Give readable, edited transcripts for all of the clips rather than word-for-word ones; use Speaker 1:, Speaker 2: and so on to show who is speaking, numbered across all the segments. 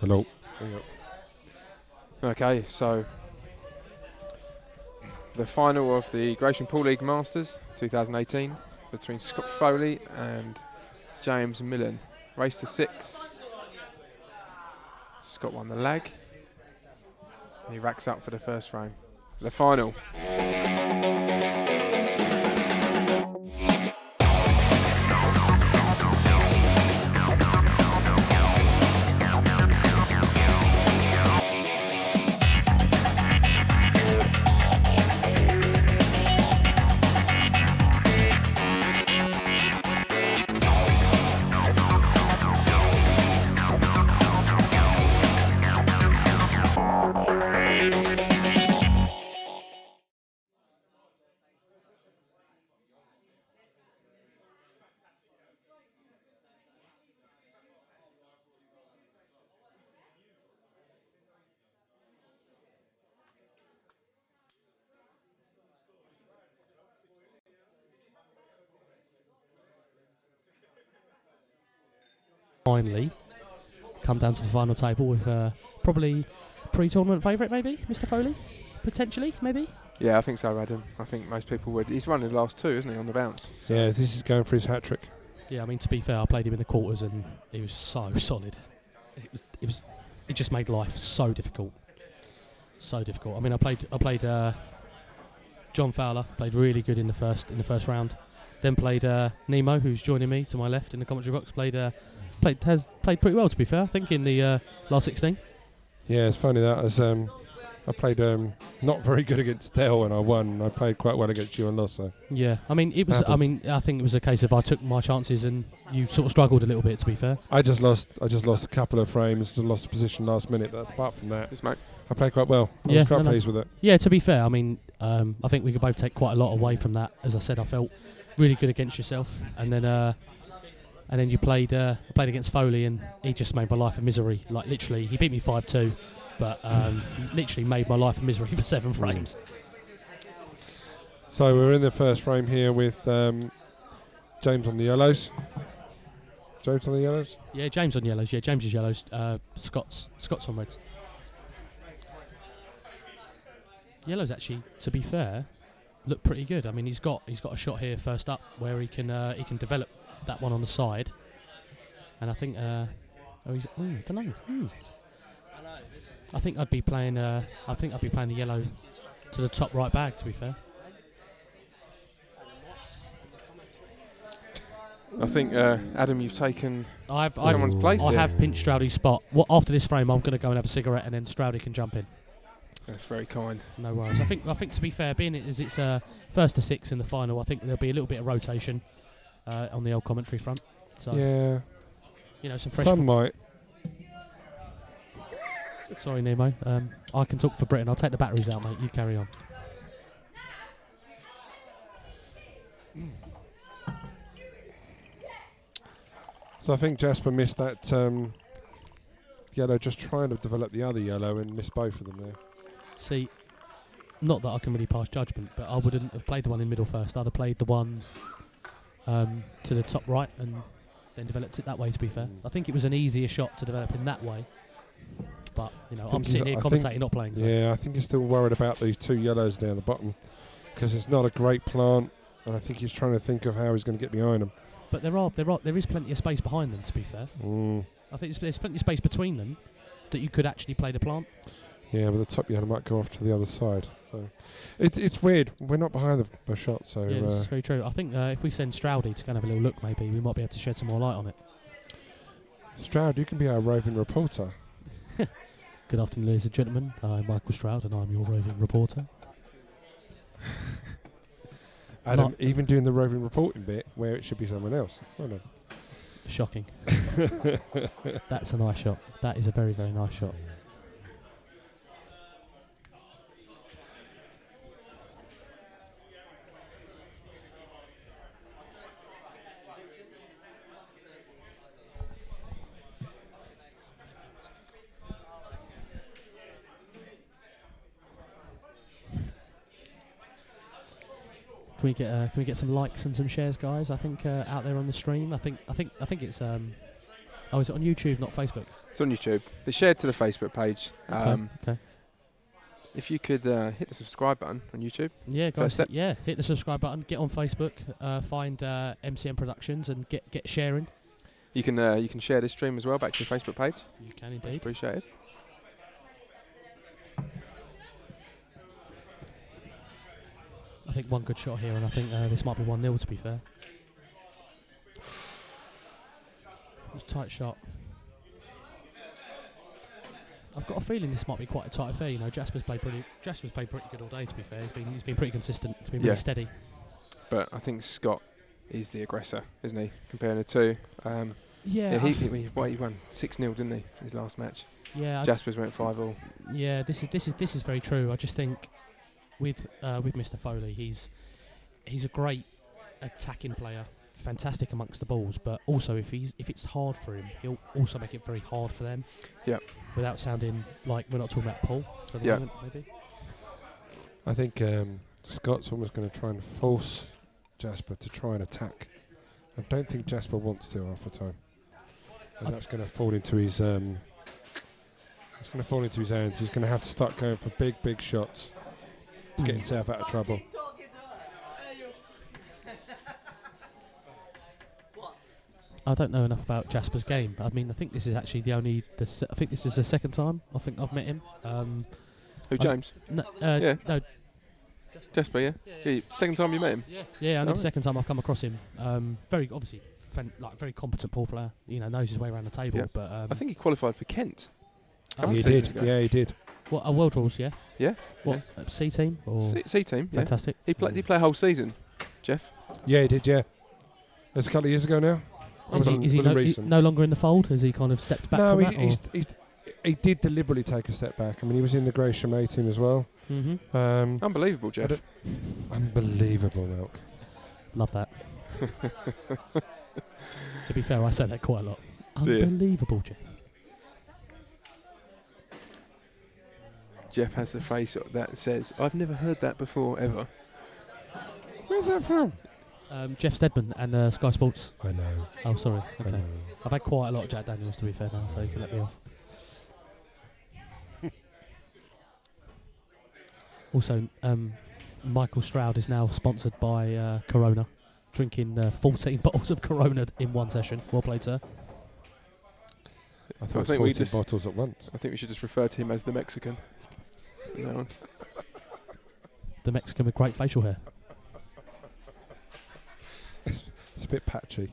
Speaker 1: Hello.
Speaker 2: Okay, so the final of the Gravesend Pool League Masters 2018 between Scott Foley and James Millen. Race to 6. Scott won the lag. He racks up for the first frame. The final.
Speaker 3: Finally come down to the final table with probably pre-tournament favourite, maybe Mr. Foley, potentially, maybe.
Speaker 2: Yeah, I think so, Adam. I think most people would. He's running the last two, isn't he, on the bounce?
Speaker 1: So yeah, this is going for his hat trick.
Speaker 3: Yeah, I mean, to be fair, I played him in the quarters and he was so solid. It just made life so difficult. So difficult. I mean, I played John Fowler, played really good in the first round. Then played Nemo, who's joining me to my left in the commentary box. Has played pretty well, to be fair, I think, in the last 16.
Speaker 1: Yeah, it's funny that as I played not very good against Dell and I won. I played quite well against you and lost. So
Speaker 3: yeah, I mean, it was.
Speaker 1: Happens.
Speaker 3: I mean, I think it was a case of I took my chances and you sort of struggled a little bit, to be fair.
Speaker 1: I just lost a couple of frames, just lost position last minute. But apart from that,
Speaker 2: Yes, mate.
Speaker 1: I played quite well. I
Speaker 3: Yeah,
Speaker 1: was quite
Speaker 3: no.
Speaker 1: pleased with it.
Speaker 3: Yeah, to be fair, I mean, I think we could both take quite a lot away from that. As I said, I felt really good against yourself, and then you played against Foley, and he just made my life a misery. Like, literally, he beat me 5-2, but literally made my life a misery for 7 frames.
Speaker 1: So we're in the first frame here with James on the yellows. James on the yellows.
Speaker 3: Yeah, James on yellows. Yeah, James is yellows. Scott's on reds. Yellows, actually, to be fair, look pretty good. I mean, he's got a shot here first up where he can develop that one on the side, and I think I don't know. I think I'd be playing the yellow to the top right bag, to be fair.
Speaker 2: I think, Adam, you've taken someone's
Speaker 3: I've
Speaker 2: place.
Speaker 3: I
Speaker 2: here.
Speaker 3: have pinched Stroudy's spot. After this frame, I'm going to go and have a cigarette, and then Stroudy can jump in.
Speaker 2: That's very kind.
Speaker 3: No worries. I think to be fair, being it's first to 6 in the final, I think there'll be a little bit of rotation on the old commentary front. So
Speaker 1: Yeah,
Speaker 3: you know, some fresh.
Speaker 1: some might.
Speaker 3: Sorry, Nemo. I can talk for Britain. I'll take the batteries out, mate. You carry on.
Speaker 1: So I think Jasper missed that yellow, just trying to develop the other yellow and missed both of them there.
Speaker 3: See, not that I can really pass judgment, but I wouldn't have played the one in middle first. I'd have played the one to the top right and then developed it that way, to be fair. I think it was an easier shot to develop in that way. But, you know, I'm sitting here commentating, not playing. So.
Speaker 1: Yeah, I think he's still worried about these 2 yellows down the bottom because it's not a great plant, and I think he's trying to think of how he's going to get behind them.
Speaker 3: But there is plenty of space behind them, to be fair. I think there's plenty of space between them that you could actually play the plant.
Speaker 1: Yeah, but the top yellow might go off to the other side. So it's weird. We're not behind the shot, so
Speaker 3: Yeah, this is very true. I think if we send Stroudy to go and have a little look, maybe we might be able to shed some more light on it.
Speaker 1: Stroud, you can be our roving reporter.
Speaker 3: Good afternoon, ladies and gentlemen. I'm Michael Stroud, and I'm your roving reporter.
Speaker 1: Adam, even doing the roving reporting bit where it should be someone else. Oh no.
Speaker 3: Shocking. That's a nice shot. That is a very, very nice shot. Can we get some likes and some shares, guys? I think out there on the stream. I think it's Oh, is it on YouTube, not Facebook?
Speaker 2: It's on YouTube. They shared to the Facebook page.
Speaker 3: Okay.
Speaker 2: If you could hit the subscribe button on YouTube.
Speaker 3: Yeah,
Speaker 2: First
Speaker 3: guys.
Speaker 2: step.
Speaker 3: Hit the subscribe button. Get on Facebook. Find MCM Productions and get sharing.
Speaker 2: You can share this stream as well back to your Facebook page.
Speaker 3: You can indeed.
Speaker 2: Appreciate it.
Speaker 3: I think one good shot here, and I think this might be 1-0. To be fair, it was a tight shot. I've got a feeling this might be quite a tight affair. You know, Jasper's played pretty good all day. To be fair, he's been pretty consistent. He's been really steady.
Speaker 2: But I think Scott is the aggressor, isn't he? Comparing the two. He won 6-0, didn't he? His last match.
Speaker 3: Yeah.
Speaker 2: Jasper's went 5-all.
Speaker 3: Yeah, this is very true. I just think with Mr. Foley, he's a great attacking player, fantastic amongst the balls, but also if it's hard for him, he'll also make it very hard for them.
Speaker 2: Yeah.
Speaker 3: Without sounding like we're not talking about Paul for the moment, maybe.
Speaker 1: I think Scott's almost going to try and force Jasper to try and attack. I don't think Jasper wants to half the time, and that's going to fall into his. It's going to fall into his hands. He's going to have to start going for big shots to get himself out of trouble.
Speaker 3: I don't know enough about Jasper's game. I mean, I think this is actually I think this is the second time I think I've met him.
Speaker 2: Who, James?
Speaker 3: No,
Speaker 2: Jasper, yeah. Second time you met him?
Speaker 3: Yeah, I think the second time I've come across him. Very obviously, very competent pool player. You know, knows his way around the table.
Speaker 2: Yeah.
Speaker 3: But
Speaker 2: I think he qualified for Kent.
Speaker 1: He did. Yeah, he did.
Speaker 3: What, a World Rules? Yeah.
Speaker 2: Yeah.
Speaker 3: What, C team or
Speaker 2: C team? Yeah.
Speaker 3: Fantastic.
Speaker 2: Did he play a whole season, Jeff?
Speaker 1: Yeah, he did. Yeah. That's a couple of years ago now.
Speaker 3: Is he no longer in the fold? Has he kind of stepped back?
Speaker 1: No,
Speaker 3: from
Speaker 1: he did deliberately take a step back. I mean, he was in the Gravesend A team as well.
Speaker 3: Mm-hmm.
Speaker 2: Unbelievable, Jeff.
Speaker 1: Unbelievable, Milk.
Speaker 3: Love that. To be fair, I say that quite a lot.
Speaker 2: Dear.
Speaker 3: Unbelievable, Jeff.
Speaker 2: Jeff has the face that says, "I've never heard that before, ever."
Speaker 1: Where's that from?
Speaker 3: Jeff Stedman and Sky Sports.
Speaker 1: I know.
Speaker 3: Oh, sorry.
Speaker 1: I
Speaker 3: Okay.
Speaker 1: know.
Speaker 3: I've had quite a lot of Jack Daniels, to be fair, now, so you can let me off. Also, Michael Stroud is now sponsored by Corona, drinking 14 bottles of Corona in one session. Well played, sir.
Speaker 1: I thought it was 40 bottles at once.
Speaker 2: I think we should just refer to him as the Mexican. No.
Speaker 3: The Mexican with great facial hair.
Speaker 1: It's a bit patchy.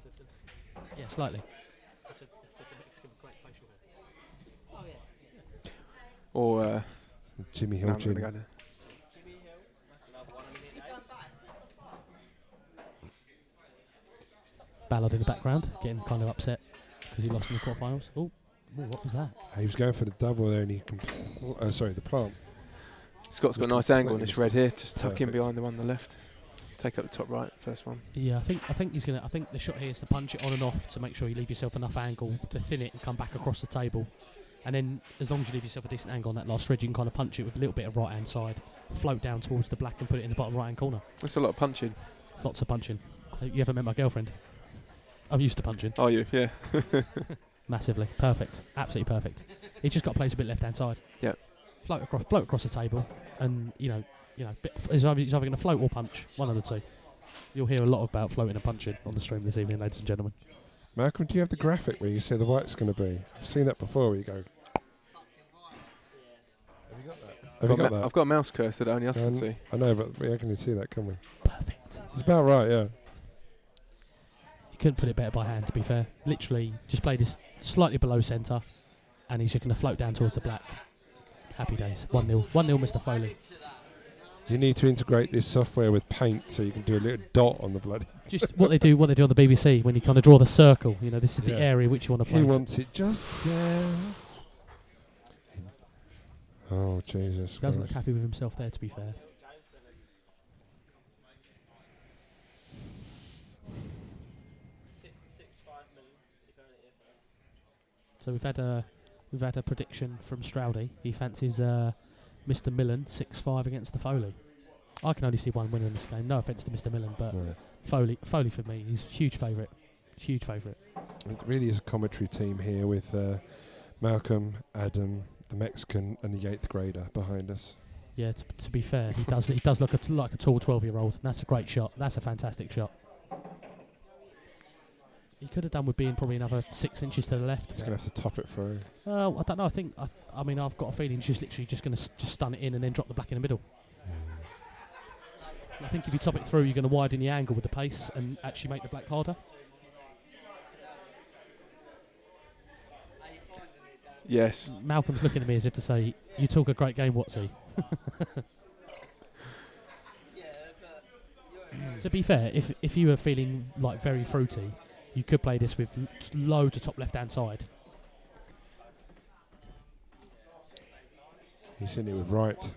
Speaker 3: Yeah, slightly. I said the Mexican with great facial hair. Oh, yeah.
Speaker 2: Or
Speaker 1: Jimmy Hill.
Speaker 2: no, I'm gonna go there.
Speaker 3: Ballard in the background, getting kind of upset because he lost in the quarterfinals. Oh, what was that?
Speaker 1: He was going for the double there, and he the plant.
Speaker 2: Scott's got a nice angle on this red here. Just tuck in
Speaker 1: Perfect.
Speaker 2: behind the one on the left. Take up the top right, first one.
Speaker 3: Yeah, I think he's gonna. I think the shot here is to punch it on and off to make sure you leave yourself enough angle to thin it and come back across the table. And then, as long as you leave yourself a decent angle on that last thread, you can kind of punch it with a little bit of right hand side, float down towards the black, and put it in the bottom right hand corner.
Speaker 2: That's a lot of punching.
Speaker 3: Lots of punching. You ever met my girlfriend? I'm used to punching.
Speaker 2: Are you? Yeah.
Speaker 3: Massively. Perfect. Absolutely perfect. He just got to place a bit left hand side.
Speaker 2: Yeah.
Speaker 3: Float across the table, and you know, he's either going to float or punch. One of the two. You'll hear a lot about floating and punching on the stream this evening, ladies and gentlemen.
Speaker 1: Malcolm, do you have the graphic where you say the white's going to be? I've seen that before where you go... Have you got that? Have you got that?
Speaker 2: I've got a mouse cursor that only us can see.
Speaker 1: I know, but we can see that, can we?
Speaker 3: Perfect.
Speaker 1: It's about right, yeah.
Speaker 3: You couldn't put it better by hand, to be fair. Literally, just play this slightly below centre, and he's just going to float down towards the black. Happy days. 1-0. 1-0, Mr. Foley.
Speaker 1: You need to integrate this software with Paint so you can do a little dot on the bloody...
Speaker 3: Just what they do on the BBC when you kind of draw the circle. You know, this is the area which you want to place.
Speaker 1: He wants it just there. Oh, Jesus.
Speaker 3: He doesn't look happy with himself there, to be fair. So we've had a prediction from Stroudy. He fancies Mr. Millen 6-5 against the Foley. I can only see one winner in this game. No offence to Mr. Millen, but
Speaker 1: Right.
Speaker 3: Foley for me, he's a huge favourite. Huge favourite.
Speaker 1: It really is a commentary team here with Malcolm, Adam, the Mexican, and the 8th grader behind us.
Speaker 3: Yeah, to be fair, he does look like a tall 12-year-old. That's a great shot. That's a fantastic shot. He could have done with being probably another 6 inches to the left.
Speaker 1: He's going to have to top it through.
Speaker 3: I don't know. I mean, I've got a feeling he's just literally just going to just stun it in and then drop the black in the middle. I think if you top it through, you're going to widen the angle with the pace and actually make the black harder.
Speaker 2: Yes.
Speaker 3: Malcolm's looking at me as if to say, "You talk a great game, Watsy." To be fair, if you were feeling like very fruity, you could play this with loads of top left-hand side.
Speaker 1: He's hitting it with right.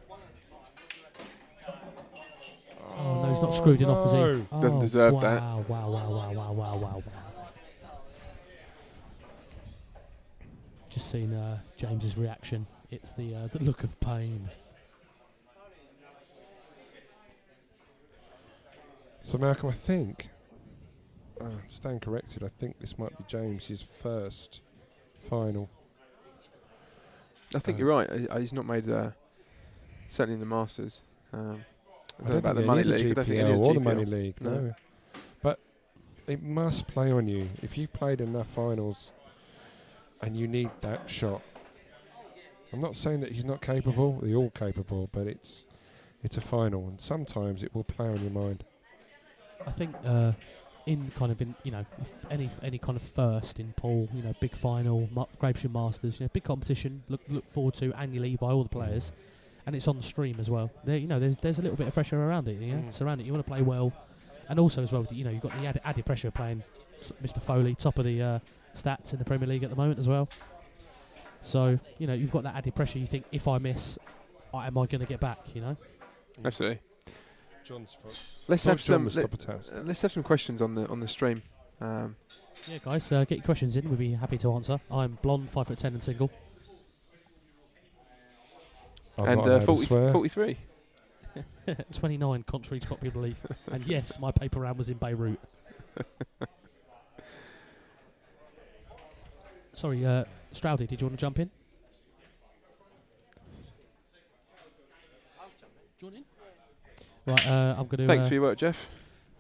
Speaker 3: Oh no, he's not screwed enough, is he?
Speaker 1: no.
Speaker 3: Oh,
Speaker 2: Doesn't deserve
Speaker 3: wow,
Speaker 2: that.
Speaker 3: Wow. Just seen James's reaction. It's the look of pain.
Speaker 1: So Malcolm, I think, stand corrected, I think this might be James's first final.
Speaker 2: I think you're right. He's not made, certainly in the Masters. I don't know about the Money League. I don't think any of
Speaker 1: or
Speaker 2: the
Speaker 1: the Money
Speaker 2: GPL.
Speaker 1: League,
Speaker 2: No.
Speaker 1: no. But it must play on you. If you've played enough finals and you need that shot. I'm not saying that he's not capable. They're all capable, but it's a final, and sometimes it will play on your mind.
Speaker 3: I think in if any kind of first in pool, big final, Gravesend Masters, big competition. Look forward to annually by all the players, and it's on the stream as well. There's a little bit of pressure around it. Surround it. You want to play well, and also as well, you've got the added pressure of playing Mr. Foley, top of the stats in the Premier League at the moment as well. So you've got that added pressure. You think, if I miss, am I going to get back?
Speaker 2: Absolutely.
Speaker 1: John's fault.
Speaker 2: Let's have some questions on the stream.
Speaker 3: Yeah, guys, get your questions in. We'll be happy to answer. I'm blonde, 5'10" and single.
Speaker 2: And 43.
Speaker 3: 29, contrary to popular belief. And yes, my paper round was in Beirut. Sorry, Stroudy, did you want to jump in? Join in? Right, I'm going to.
Speaker 2: Thanks for your work, Jeff.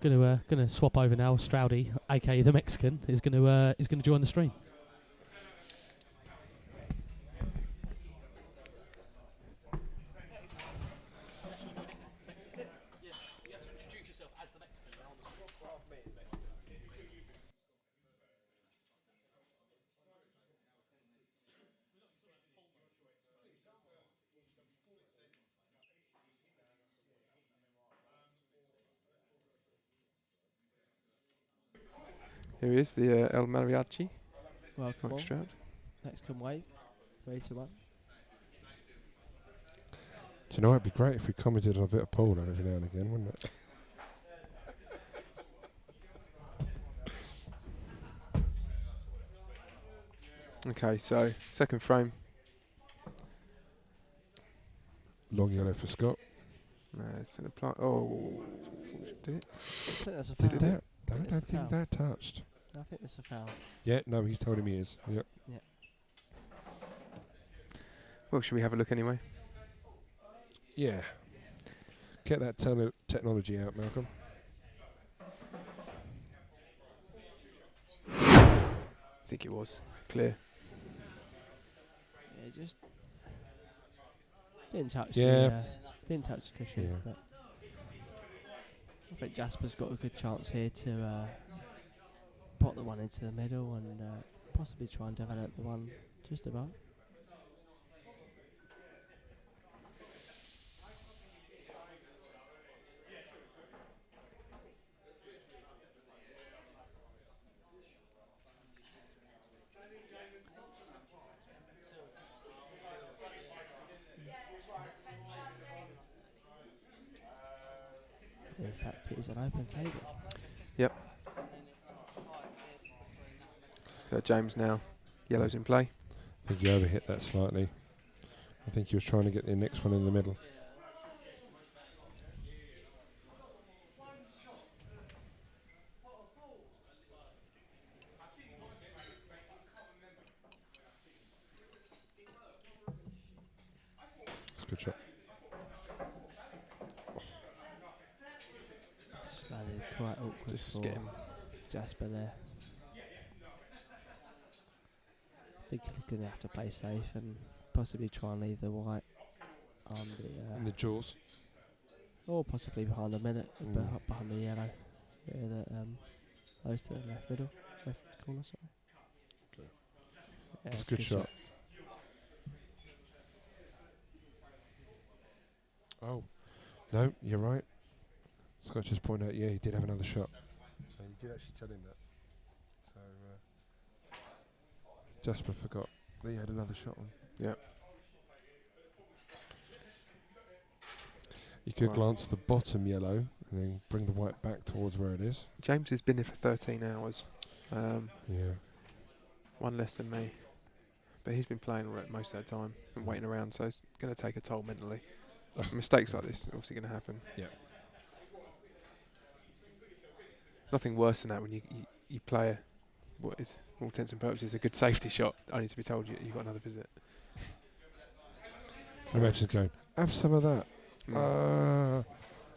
Speaker 3: Going to swap over now. Stroudy, aka the Mexican, is going to join the stream.
Speaker 2: Here he is, the El Mariachi.
Speaker 4: Welcome all.
Speaker 2: Stroud.
Speaker 4: Mexican wave. 3 to 1.
Speaker 1: Do you know, it'd be great if we commented on a bit of polo every now and again, wouldn't it?
Speaker 2: Okay, so second frame.
Speaker 1: Long yellow for Scott.
Speaker 2: No, it's still apply. Oh, did it?
Speaker 4: I think that's a foul.
Speaker 1: Did that? I
Speaker 4: It's
Speaker 1: don't
Speaker 4: a
Speaker 1: think
Speaker 4: foul.
Speaker 1: that touched.
Speaker 4: I think that's a foul.
Speaker 1: Yeah, no, he's told him he is. Yep.
Speaker 2: Well, should we have a look anyway?
Speaker 1: Yeah. Get that technology out, Malcolm.
Speaker 2: I think it was clear.
Speaker 4: Yeah, just didn't touch
Speaker 1: Yeah.
Speaker 4: the cushion.
Speaker 1: Yeah.
Speaker 4: But I think Jasper's got a good chance here to pot the one into the middle and possibly try and develop the one just above. In fact, it is an open table.
Speaker 2: James now. Yellow's in play.
Speaker 1: I think he overhit that slightly. I think he was trying to get the next one in the middle. Good shot.
Speaker 4: Just landed quite awkward
Speaker 2: Just
Speaker 4: for
Speaker 2: get him.
Speaker 4: Jasper there. I think he's going to have to play safe and possibly try and leave the white on
Speaker 1: In
Speaker 4: the
Speaker 1: the jaws.
Speaker 4: or possibly behind the minute,
Speaker 1: Mm.
Speaker 4: behind the yellow. Yeah, that close to the left middle, left corner. Sorry.
Speaker 1: Okay.
Speaker 4: Yeah,
Speaker 1: It's
Speaker 4: it's
Speaker 1: a good shot. Oh, no, you're right. Scott just pointed out, yeah, he did have another shot. And you did actually tell him that. So, Jasper forgot that he had another shot on.
Speaker 2: Yep.
Speaker 1: You could
Speaker 2: Right.
Speaker 1: glance the bottom yellow and then bring the white back towards where it is.
Speaker 2: James has been here for 13 hours.
Speaker 1: Yeah.
Speaker 2: One less than me. But he's been playing most of that time and waiting around, so it's going to take a toll mentally. Mistakes like this are obviously going to happen.
Speaker 1: Yeah.
Speaker 2: Nothing worse than that when you play what is, for all intents and purposes, a good safety shot, only to be told you've got another visit.
Speaker 1: So imagine going, have some of that.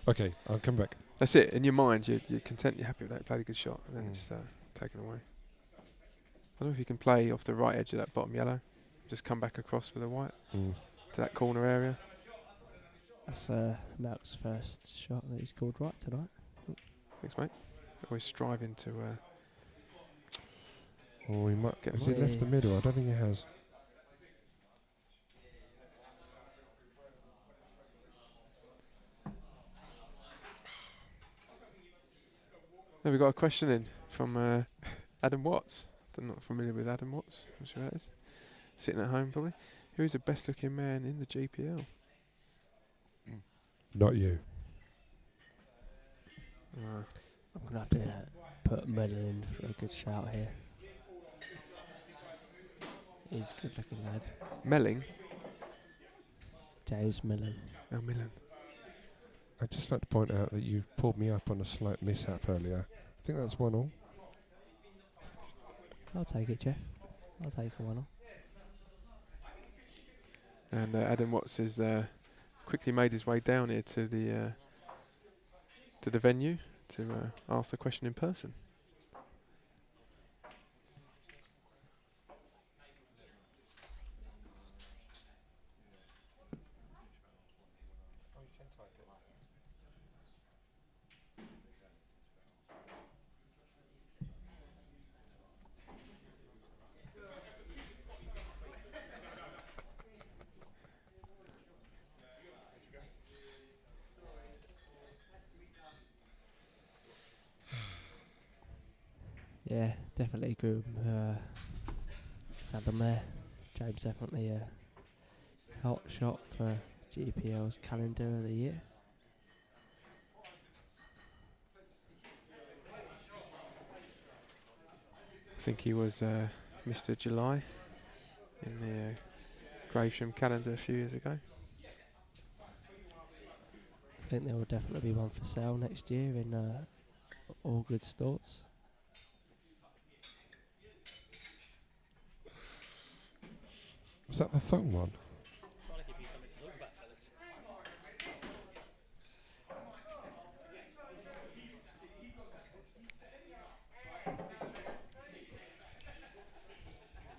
Speaker 1: Okay, I'll come back.
Speaker 2: That's it. In your mind, you're content, you're happy with that, played a good shot, and then
Speaker 1: Mm.
Speaker 2: it's taken away. I don't know if you can play off the right edge of that bottom yellow, just come back across with a white
Speaker 1: Mm.
Speaker 2: to that corner area.
Speaker 4: That's Malk's first shot that he scored right tonight.
Speaker 2: Thanks, mate. Always striving to.
Speaker 1: Oh, he might.
Speaker 2: Get
Speaker 1: Has
Speaker 2: him
Speaker 1: he left the middle? I don't think he has.
Speaker 2: Now we've got a question in from Adam Watts. I'm not familiar with Adam Watts. I'm sure that is. Sitting at home, probably. Who is the best looking man in the GPL?
Speaker 1: Not you.
Speaker 4: I'm going to have to put Millen in for a good shout here. He's a good looking lad.
Speaker 2: Melling?
Speaker 4: James Millen.
Speaker 2: Oh, Millen.
Speaker 1: I'd just like to point out that you pulled me up on a slight mishap earlier. I think that's 1-1.
Speaker 4: I'll take it, Jeff. I'll take a 1-0.
Speaker 2: And Adam Watts has quickly made his way down here to the venue to ask the question in person.
Speaker 4: Yeah, definitely agree with Adam there. James definitely a hot shot for GPL's calendar of the year.
Speaker 2: I think he was Mr. July in the Gravesend calendar a few years ago.
Speaker 4: I think there will definitely be one for sale next year in all good stores.
Speaker 1: Was that the thong one?
Speaker 3: Trying to give you something to talk about, fellas.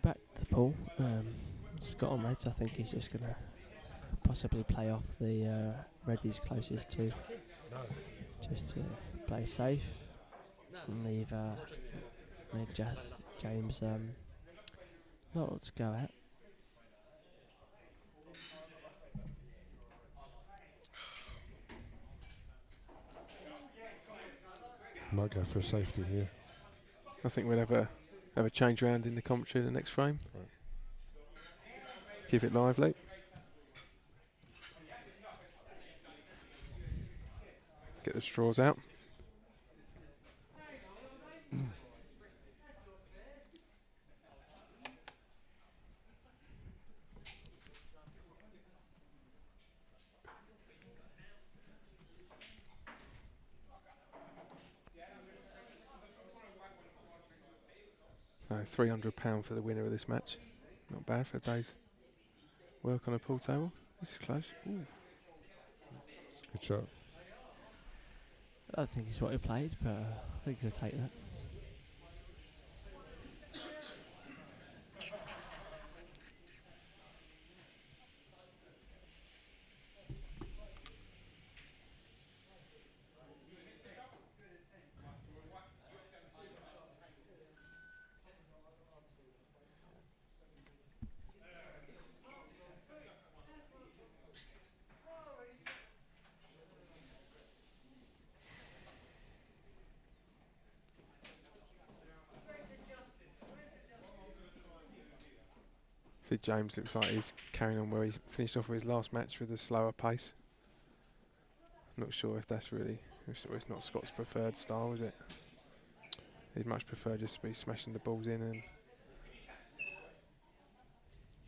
Speaker 4: Back to the pool. Scott on Reds, I think he's just going to possibly play off the red he's closest to. Just to play safe and leave James not what to go at.
Speaker 1: Might go for a safety here.
Speaker 2: I think we'll have a change round in the commentary in the next frame.
Speaker 1: Right.
Speaker 2: Keep it lively. Get the straws out. £300 for the winner of this match. Not bad for a day's work on a pool table. This is close. Ooh.
Speaker 1: It's a good shot.
Speaker 4: I don't think it's what he played, but I think he'll take that.
Speaker 2: See, James looks like he's carrying on where he finished off with his last match with a slower pace. Not sure if that's really, it's not Scott's preferred style, is it? He'd much prefer just to be smashing the balls in and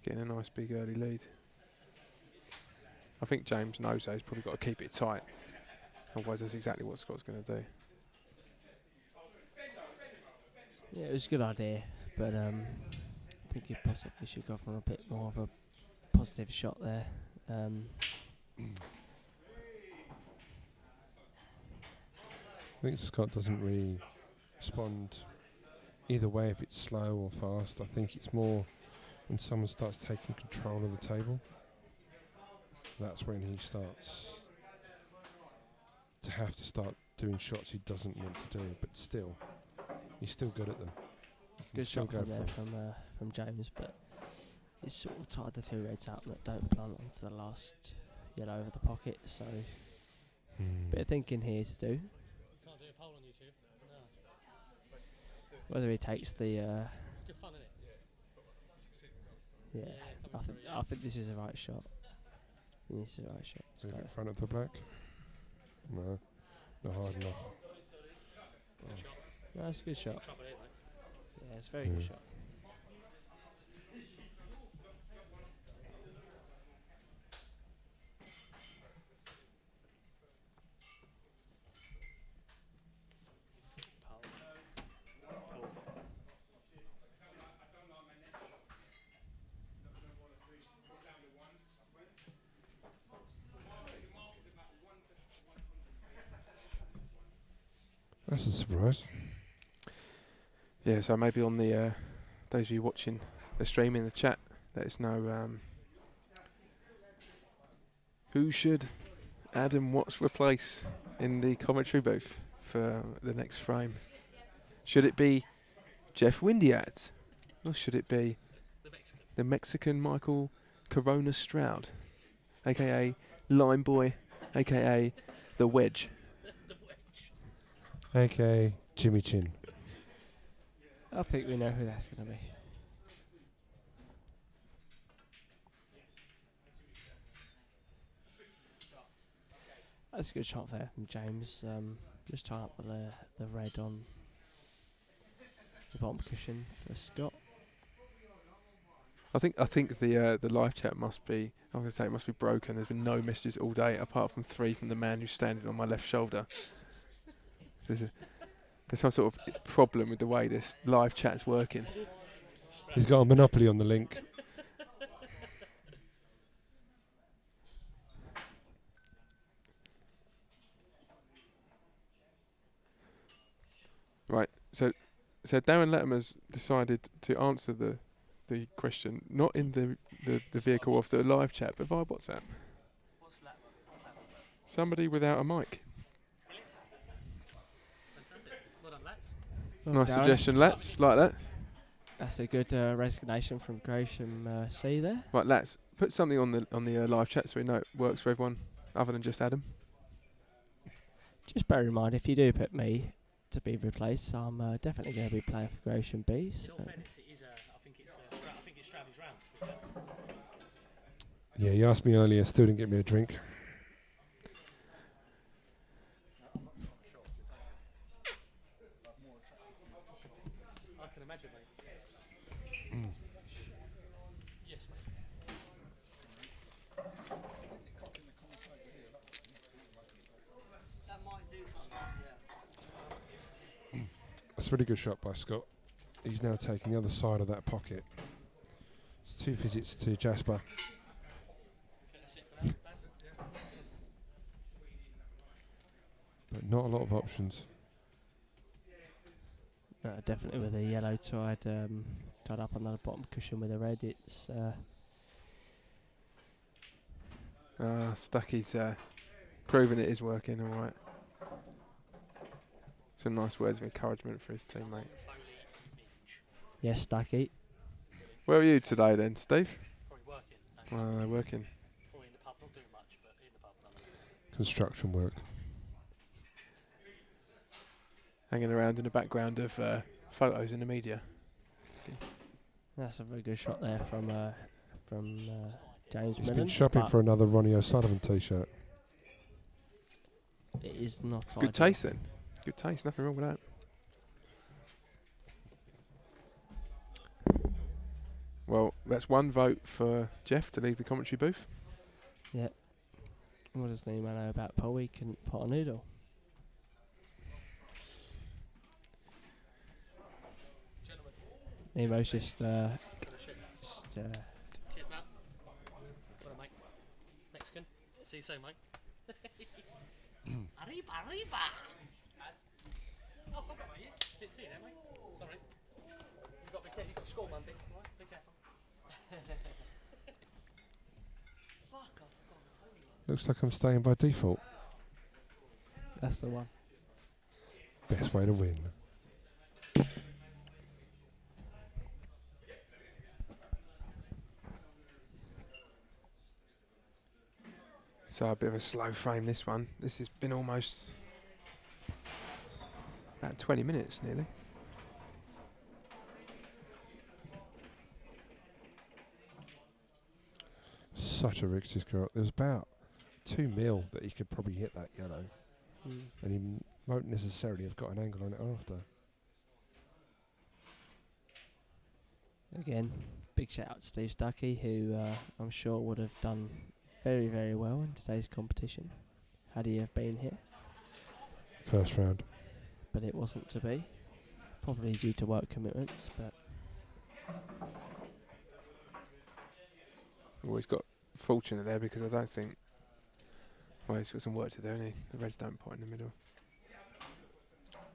Speaker 2: getting a nice big early lead. I think James knows that he's probably got to keep it tight. Otherwise, that's exactly what Scott's going to do.
Speaker 4: Yeah, it was a good idea, but I think he possibly should go for a bit more of a positive shot there.
Speaker 1: I think Scott doesn't really respond either way if it's slow or fast. I think it's more when someone starts taking control of the table. That's when he starts to have to start doing shots he doesn't want to do, but still, he's still good at them. He can
Speaker 4: Good
Speaker 1: still
Speaker 4: shot
Speaker 1: go
Speaker 4: from there
Speaker 1: for
Speaker 4: from James, but he's sort of tied the two reds out that don't plant onto the last yellow over the pocket, so bit of thinking here to do.
Speaker 3: Can't do a poll on YouTube. No.
Speaker 4: Whether he takes the
Speaker 3: It's good fun, isn't it?
Speaker 4: yeah, I think this is the right shot. This is the right shot.
Speaker 1: Is it in front of the black? No, not hard enough.
Speaker 3: Good shot.
Speaker 4: No, it's a good shot.
Speaker 3: Trouble here, mate.
Speaker 4: Yeah, it's a very good
Speaker 1: Yeah.
Speaker 4: shot.
Speaker 1: That's a surprise.
Speaker 2: Yeah, so maybe on the those of you watching the stream in the chat, let us know who should Adam Watts replace in the commentary booth for the next frame. Should it be Jeff Windiat, or should it be the Mexican Michael Corona Stroud, aka Lime Boy, aka the Wedge?
Speaker 1: AKA Jimmy Chin.
Speaker 4: I think we know who that's going to be. That's a good shot there from James. Just tie up the red on the bottom cushion for Scott.
Speaker 2: I think the live chat must be, I was going to say it must be broken. There's been no messages all day apart from 3 from the man who's standing on my left shoulder. There's some sort of problem with the way this live chat's working.
Speaker 1: He's got a monopoly on the link.
Speaker 2: Right, so Darren Latimer's decided to answer the question not in the vehicle of the live chat, but via WhatsApp. Somebody without a mic.
Speaker 3: Fantastic. Well done, lads.
Speaker 4: Well
Speaker 2: Nice
Speaker 4: done.
Speaker 2: suggestion, Lats. Like that.
Speaker 4: That's a good resignation from Gravesend C there.
Speaker 2: Right, Lats, put something on the live chat so we know it works for everyone other than just Adam.
Speaker 4: Just bear in mind, if you do put me to be replaced, I'm definitely going to be playing for Gravesend B.
Speaker 3: In all fairness, it is I think it's Stroudy's round.
Speaker 1: Yeah, you asked me earlier, still didn't get me a drink.
Speaker 3: I can imagine, mate. Yes, mate. That might do something, yeah.
Speaker 1: That's a really good shot by Scott. He's now taking the other side of that pocket. It's 2 visits to Jasper.
Speaker 3: That's it.
Speaker 1: but not a lot of options.
Speaker 4: Definitely with the yellow tied up on the bottom cushion with the red, it's
Speaker 2: Stucky's proven it is working all right. Some nice words of encouragement for his teammate.
Speaker 4: yes, Stucky.
Speaker 2: Where are you today then, Steve?
Speaker 3: Probably working.
Speaker 2: Working.
Speaker 3: Probably in the pub, not doing much, but in the pub nonetheless.
Speaker 1: Construction work.
Speaker 2: Hanging around in the background of photos in the media.
Speaker 4: That's a very good shot there from James
Speaker 1: He's
Speaker 4: Millen.
Speaker 1: been shopping
Speaker 4: but
Speaker 1: for another Ronnie O'Sullivan t-shirt.
Speaker 4: it is not
Speaker 2: Good
Speaker 4: ideal.
Speaker 2: taste then. Good taste, nothing wrong with that. Well, that's one vote for Jeff to leave the commentary booth.
Speaker 4: Yeah. What does Nemo know about Paul? He can pot a noodle. Nemo's just
Speaker 3: Cheers, Matt. Well, mate. Mexican. See you soon, mate. Arriba, arriba. Oh, I forgot about you. Didn't see you there, mate. Sorry. You've got to be careful. You've got school Monday. Right? Be careful. Fuck, I forgot.
Speaker 1: Looks like I'm staying by default.
Speaker 4: that's the one.
Speaker 1: Best way to win.
Speaker 2: So a bit of a slow frame this one. This has been almost about 20 minutes nearly.
Speaker 1: Such a risky score. There's about 2 mil that he could probably hit that yellow, and he won't necessarily have got an angle on it after.
Speaker 4: Again, big shout out to Steve Stuckey, who I'm sure would have done very, very well in today's competition had he have been here,
Speaker 1: First round.
Speaker 4: but it wasn't to be. Probably due to work commitments, but
Speaker 2: Well, he's got fortunate there because I don't think. Well, he's got some work to do, hasn't he? The Reds don't pot in the middle.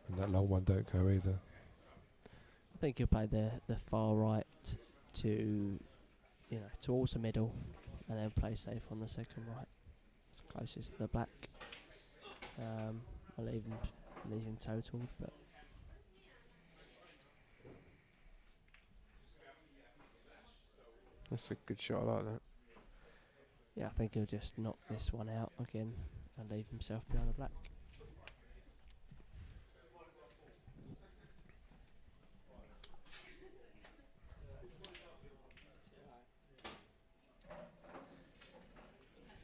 Speaker 1: And that long one don't go either.
Speaker 4: I think he'll play the far right to, towards the middle, and then play safe on the second right, closest to the black. I'll leave him totaled, but
Speaker 2: That's a good shot. I like that.
Speaker 4: yeah, I think he'll just knock this one out again and leave himself behind the black.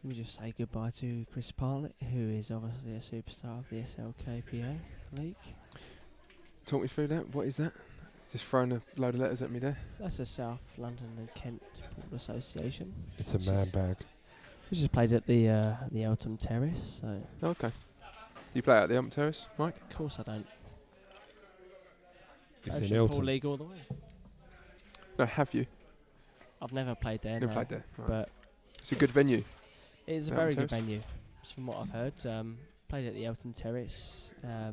Speaker 4: Let me just say goodbye to Chris Parlett, who is obviously a superstar of the SLKPA League.
Speaker 2: Talk me through that. What is that? Just throwing a load of letters at me there.
Speaker 4: That's the South London and Kent Port Association.
Speaker 1: It's a man bag.
Speaker 4: We just played at the Eltham Terrace, so
Speaker 2: Okay. You play out the Ump Terrace, Mike?
Speaker 4: of course I don't.
Speaker 1: It's
Speaker 4: Ocean
Speaker 1: in
Speaker 4: Pool
Speaker 1: Elton.
Speaker 4: League all the way.
Speaker 2: No, have you?
Speaker 4: I've never played there,
Speaker 2: Never
Speaker 4: no,
Speaker 2: played there. Right.
Speaker 4: but
Speaker 2: It's a good venue.
Speaker 4: it's a
Speaker 2: The
Speaker 4: very
Speaker 2: Eltham
Speaker 4: good
Speaker 2: Terrace?
Speaker 4: venue, from what I've heard. Played at the Eltham Terrace. I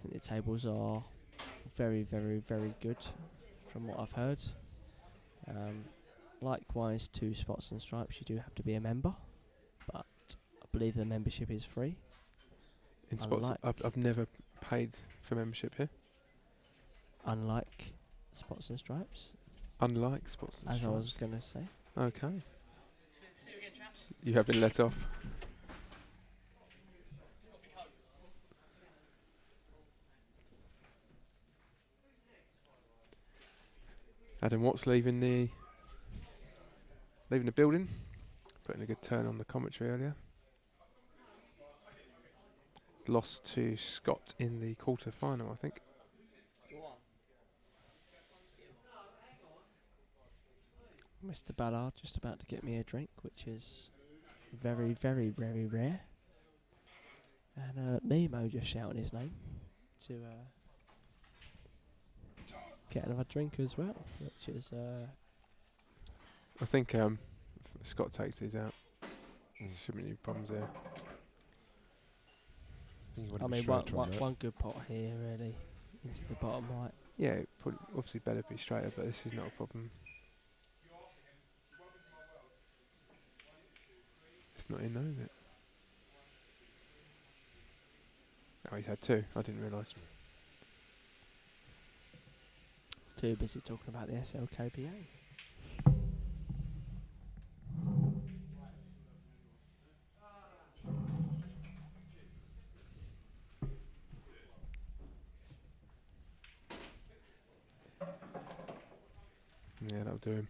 Speaker 4: think the tables are very, very, very good, from what I've heard. Likewise, to Spots and Stripes, you do have to be a member, but I believe the membership is free.
Speaker 2: In spots, I've never paid for membership here.
Speaker 4: Unlike Spots and Stripes,
Speaker 2: Unlike Spots and
Speaker 4: as I
Speaker 2: Stripes.
Speaker 4: was going to say.
Speaker 2: Okay.
Speaker 3: See you again, chaps.
Speaker 2: You have been let off. Adam Watts leaving the building, putting a good turn on the commentary earlier. Lost to Scott in the quarter final, I think.
Speaker 4: Mr. Ballard just about to get me a drink, which is very, very, very rare. And Nemo just shouting his name to get another drink as well, which is
Speaker 2: I think if Scott takes these out. Shouldn't be any problems there.
Speaker 1: think he would
Speaker 4: I
Speaker 1: have been
Speaker 4: mean,
Speaker 1: straighter on that.
Speaker 4: one good pot here, really, into the bottom right.
Speaker 2: Yeah, it probably obviously better be straighter, but this is not a problem. It's not in though, is it? Oh, he's had two. I didn't realise.
Speaker 4: Too busy talking about the SLKBA.
Speaker 2: Yeah, that'll do him.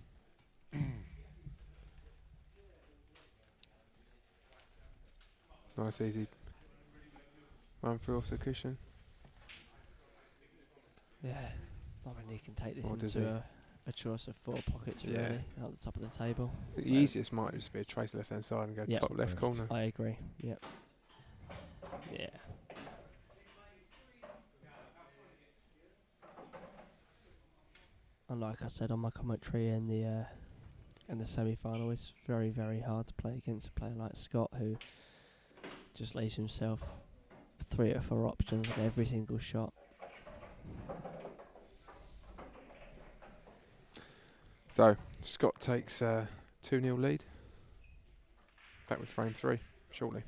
Speaker 2: Nice, easy run through off the cushion.
Speaker 4: Yeah. I mean, he can take this
Speaker 2: Or does
Speaker 4: into a choice of 4 pockets,
Speaker 2: Yeah.
Speaker 4: really, at the top of the table.
Speaker 2: I think the easiest might just be a trace left hand side and go
Speaker 4: Yeah.
Speaker 2: top left
Speaker 1: Left.
Speaker 2: corner.
Speaker 4: I agree. Yep. Yeah. And like I said on my commentary in the semi-final, it's very, very hard to play against a player like Scott, who just leaves himself 3 or 4 options on every single shot.
Speaker 2: So Scott takes 2-0 lead. Back with frame 3 shortly.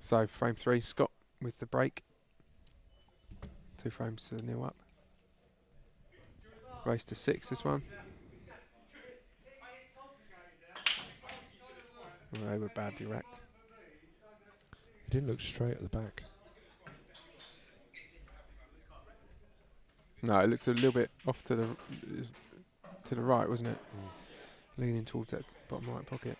Speaker 2: So frame 3, Scott with the break. 2 frames to 0 up. Race to 6 this one. Oh, they were badly wrecked.
Speaker 1: He didn't look straight at the back.
Speaker 2: No, it looks a little bit off to the right, wasn't it? Leaning towards that bottom right pocket.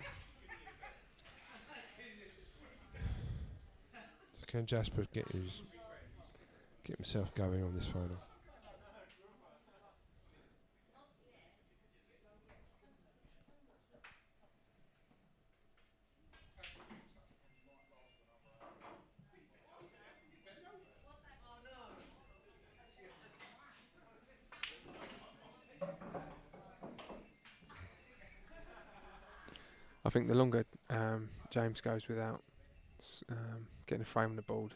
Speaker 1: So can Jasper get himself going on this final?
Speaker 2: I think the longer James goes without getting a frame on the board,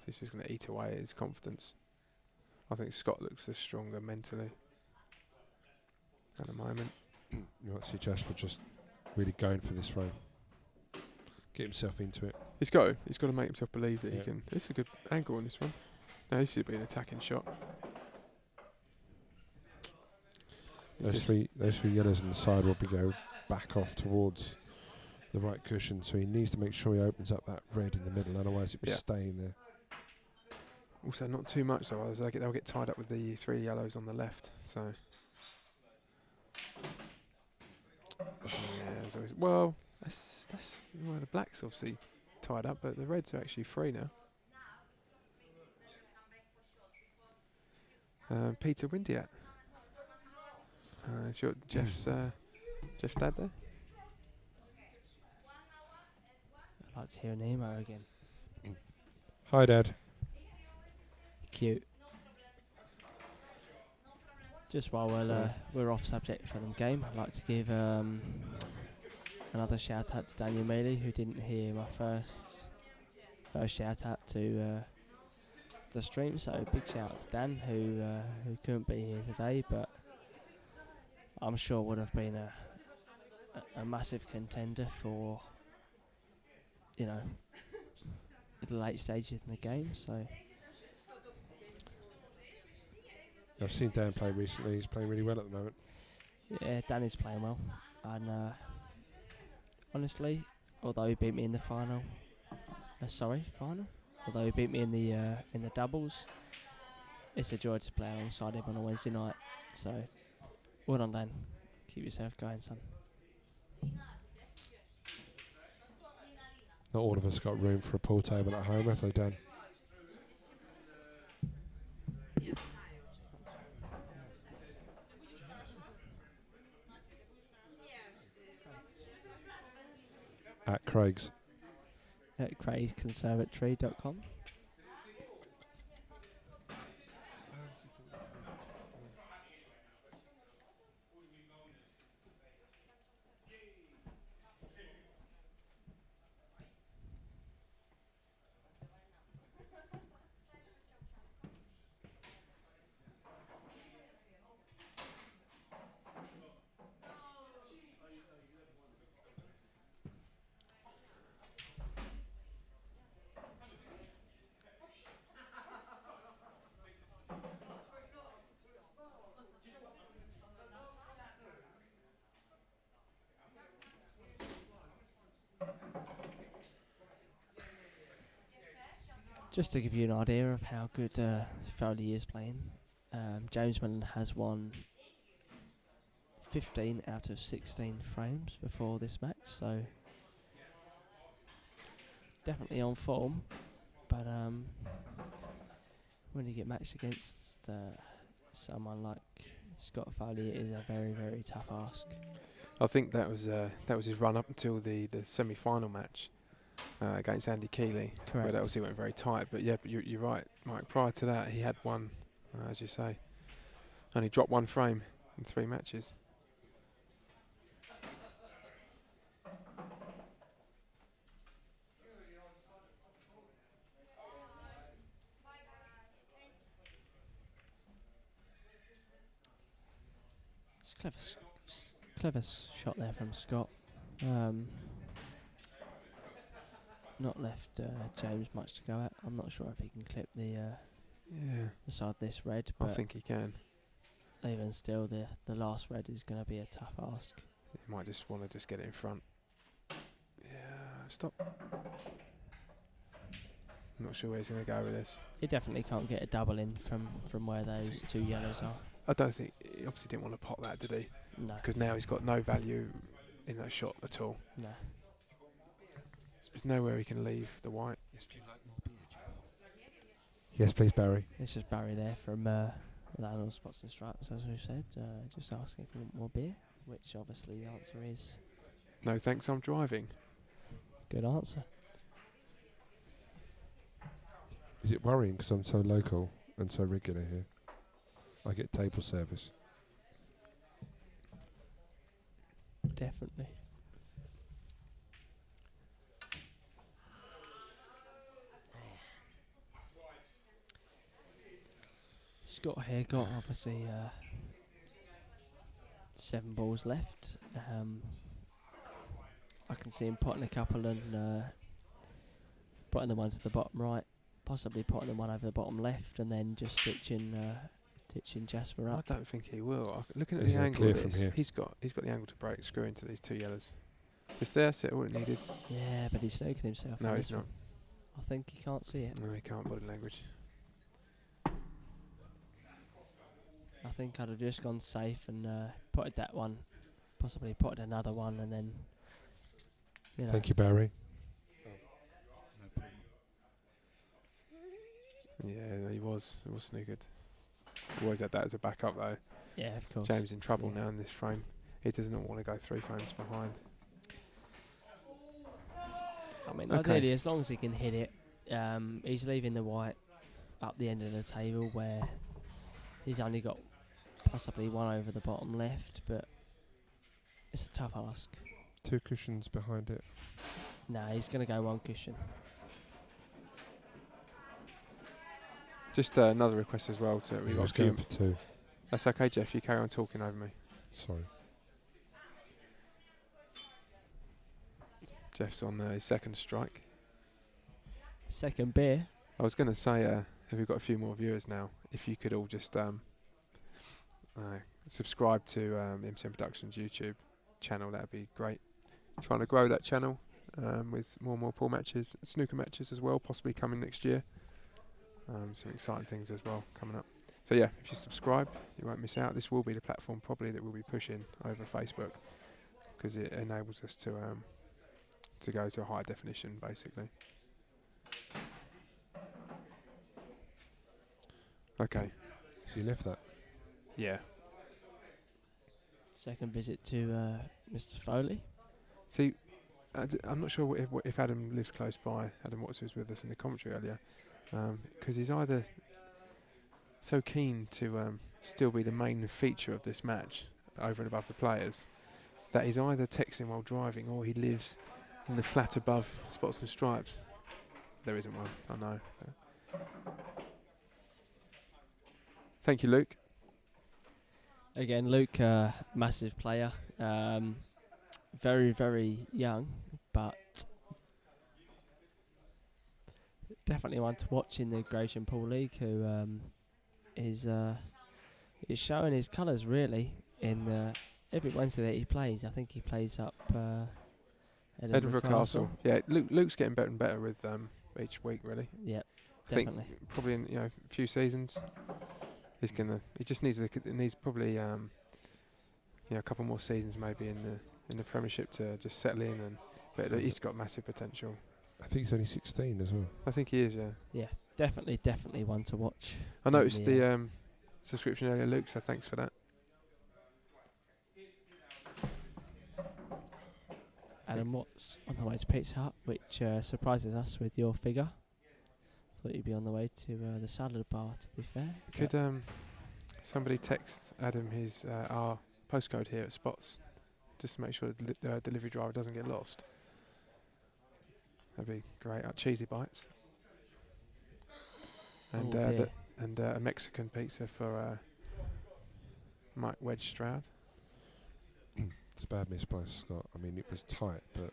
Speaker 2: this is going to eat away at his confidence. I think Scott looks the stronger mentally at the moment.
Speaker 1: You might see Jasper just really going for this frame. Get himself into it.
Speaker 2: He's got to make himself believe that he
Speaker 1: Yeah.
Speaker 2: can. This is a good angle on this one. No, this should be an attacking shot.
Speaker 1: Those three yellows on the side will be go back off towards the right cushion, so he needs to make sure he opens up that red in the middle, otherwise it will
Speaker 2: Yeah.
Speaker 1: stay in there.
Speaker 2: Also, not too much though. Otherwise they'll get tied up with the 3 yellows on the left. So, yeah, well, that's well, the black's obviously tied up, but the reds are actually free now. Peter Windiat. It's your Jeff's Jeff's dad there?
Speaker 4: I'd like to hear an emo again.
Speaker 1: Hi, Dad.
Speaker 4: Cute. Just while we're off subject for the game, I'd like to give another shout out to Daniel Mealy, who didn't hear my first shout out to the stream. So big shout out to Dan, who couldn't be here today, but I'm sure would have been a massive contender for, you know, the late stages in the game. So
Speaker 1: I've seen Dan play recently. He's playing really well at the moment.
Speaker 4: yeah, Dan is playing well, and honestly, although he beat me in the final, although he beat me in the doubles, it's a joy to play alongside him on a Wednesday night. So well done, Dan. Keep yourself going, son.
Speaker 1: Not all of us got room for a pool table at home, have they, Dan? At Craig's.
Speaker 4: At craigconservatory.com. Just to give you an idea of how good Foley is playing, James Millen has won 15 out of 16 frames before this match, so definitely on form. But when you get matched against someone like Scott Foley, it is a very, very tough ask.
Speaker 2: I think that was his run up until the semi-final match against Andy Keeley.
Speaker 4: Correct.
Speaker 2: Where that obviously went very tight. But yeah, but you're right, Mike. Prior to that, he had one, as you say, only dropped one frame in 3 matches.
Speaker 4: It's clever shot there from Scott. Not left James much to go at. I'm not sure if he can clip the side of this red,
Speaker 2: I
Speaker 4: but
Speaker 2: think he can.
Speaker 4: even still, the last red is going to be a tough ask.
Speaker 2: He might just want to just get it in front. Yeah, stop. I'm not sure where he's going to go with this.
Speaker 4: He definitely can't get a double in from where those two yellows are.
Speaker 2: I don't think he obviously didn't want to pot that, did he?
Speaker 4: No.
Speaker 2: Because now he's got no value in that shot at all.
Speaker 4: No.
Speaker 2: There's nowhere he can leave the white.
Speaker 1: Yes, please, Barry.
Speaker 4: It's just Barry there from Landlord Spots and Stripes, as we've said. Just asking if you want more beer, which obviously the answer is
Speaker 2: No thanks, I'm driving.
Speaker 4: good answer.
Speaker 1: Is it worrying because I'm so local and so regular here? I get table service.
Speaker 4: Definitely. Scott here got obviously 7 balls left. I can see him potting a couple and potting the one to the bottom right, possibly potting the one over the bottom left, and then just stitching Jasper
Speaker 2: I
Speaker 4: up.
Speaker 2: don't think he will. Looking at
Speaker 1: He's
Speaker 2: the
Speaker 1: not
Speaker 2: angle
Speaker 1: clear
Speaker 2: of
Speaker 1: from
Speaker 2: this,
Speaker 1: here.
Speaker 2: he's got the angle to break, screw into these 2 yellows. Just there, that's it, all it needed.
Speaker 4: Yeah, but he's snooking himself.
Speaker 2: No,
Speaker 4: on
Speaker 2: he's
Speaker 4: this
Speaker 2: not.
Speaker 4: one. I think he can't see it.
Speaker 2: No, he can't, body language.
Speaker 4: I think I'd have just gone safe and potted that one, possibly potted another one, and then, you know.
Speaker 1: Thank you, Barry.
Speaker 2: Yeah, no, he was snookered. Always had that as a backup though.
Speaker 4: Yeah, of course.
Speaker 2: James in trouble
Speaker 4: Yeah.
Speaker 2: now in this frame. he does not want to go 3 frames behind.
Speaker 4: I mean,
Speaker 2: Okay.
Speaker 4: ideally, as long as he can hit it, he's leaving the white up the end of the table where he's only got possibly one over the bottom left, but it's a tough ask.
Speaker 1: 2 cushions behind it.
Speaker 4: No, he's going to go 1 cushion.
Speaker 2: Just another request as well.
Speaker 1: He
Speaker 2: We've got
Speaker 1: was
Speaker 2: a few.
Speaker 1: going for 2.
Speaker 2: That's okay, Jeff. You carry on talking over me.
Speaker 1: Sorry.
Speaker 2: Jeff's on his second strike.
Speaker 4: Second beer.
Speaker 2: I was going to say, have we got a few more viewers now? If you could all just subscribe to MCM Productions YouTube channel, that'd be great. Trying to grow that channel with more and more pool matches, snooker matches as well, possibly coming next year. Some exciting things as well coming up. So yeah, if you subscribe, you won't miss out. This will be the platform probably that we'll be pushing over Facebook, because it enables us to go to a higher definition, basically. Okay.
Speaker 1: So you left that.
Speaker 2: Yeah.
Speaker 4: Second visit to Mr. Foley.
Speaker 2: See, I'm not sure if Adam lives close by. Adam Watts was with us in the commentary earlier, because he's either so keen to still be the main feature of this match over and above the players, that he's either texting while driving or he lives in the flat above Spots and Stripes. There isn't one, I know. Thank you, Luke.
Speaker 4: Again, Luke, massive player. Very, very young, but definitely one to watch in the Gravesend Pool League, who is showing his colours really in every Wednesday that he plays. I think he plays up
Speaker 2: Edinburgh Castle. Yeah, Luke's getting better and better with each week, really.
Speaker 4: Yep,
Speaker 2: I think
Speaker 4: definitely.
Speaker 2: probably in a few seasons, he just needs probably a couple more seasons maybe in the Premiership to just settle in, but he's got massive potential.
Speaker 1: I think he's only 16 as well.
Speaker 2: I think he is, yeah.
Speaker 4: Yeah, definitely one to watch.
Speaker 2: I noticed the subscription earlier, Luke, so thanks for that.
Speaker 4: Adam Watts on the way to Pizza Hut, which surprises us with your figure. Thought you'd be on the way to the salad bar, to be fair.
Speaker 2: Could somebody text Adam his our postcode here at Spots, just to make sure the delivery driver doesn't get lost? That'd be great. Cheesy bites. And a Mexican pizza for Mike Wedge Stroud.
Speaker 1: It's a bad miss by Scott. I mean, it was tight, but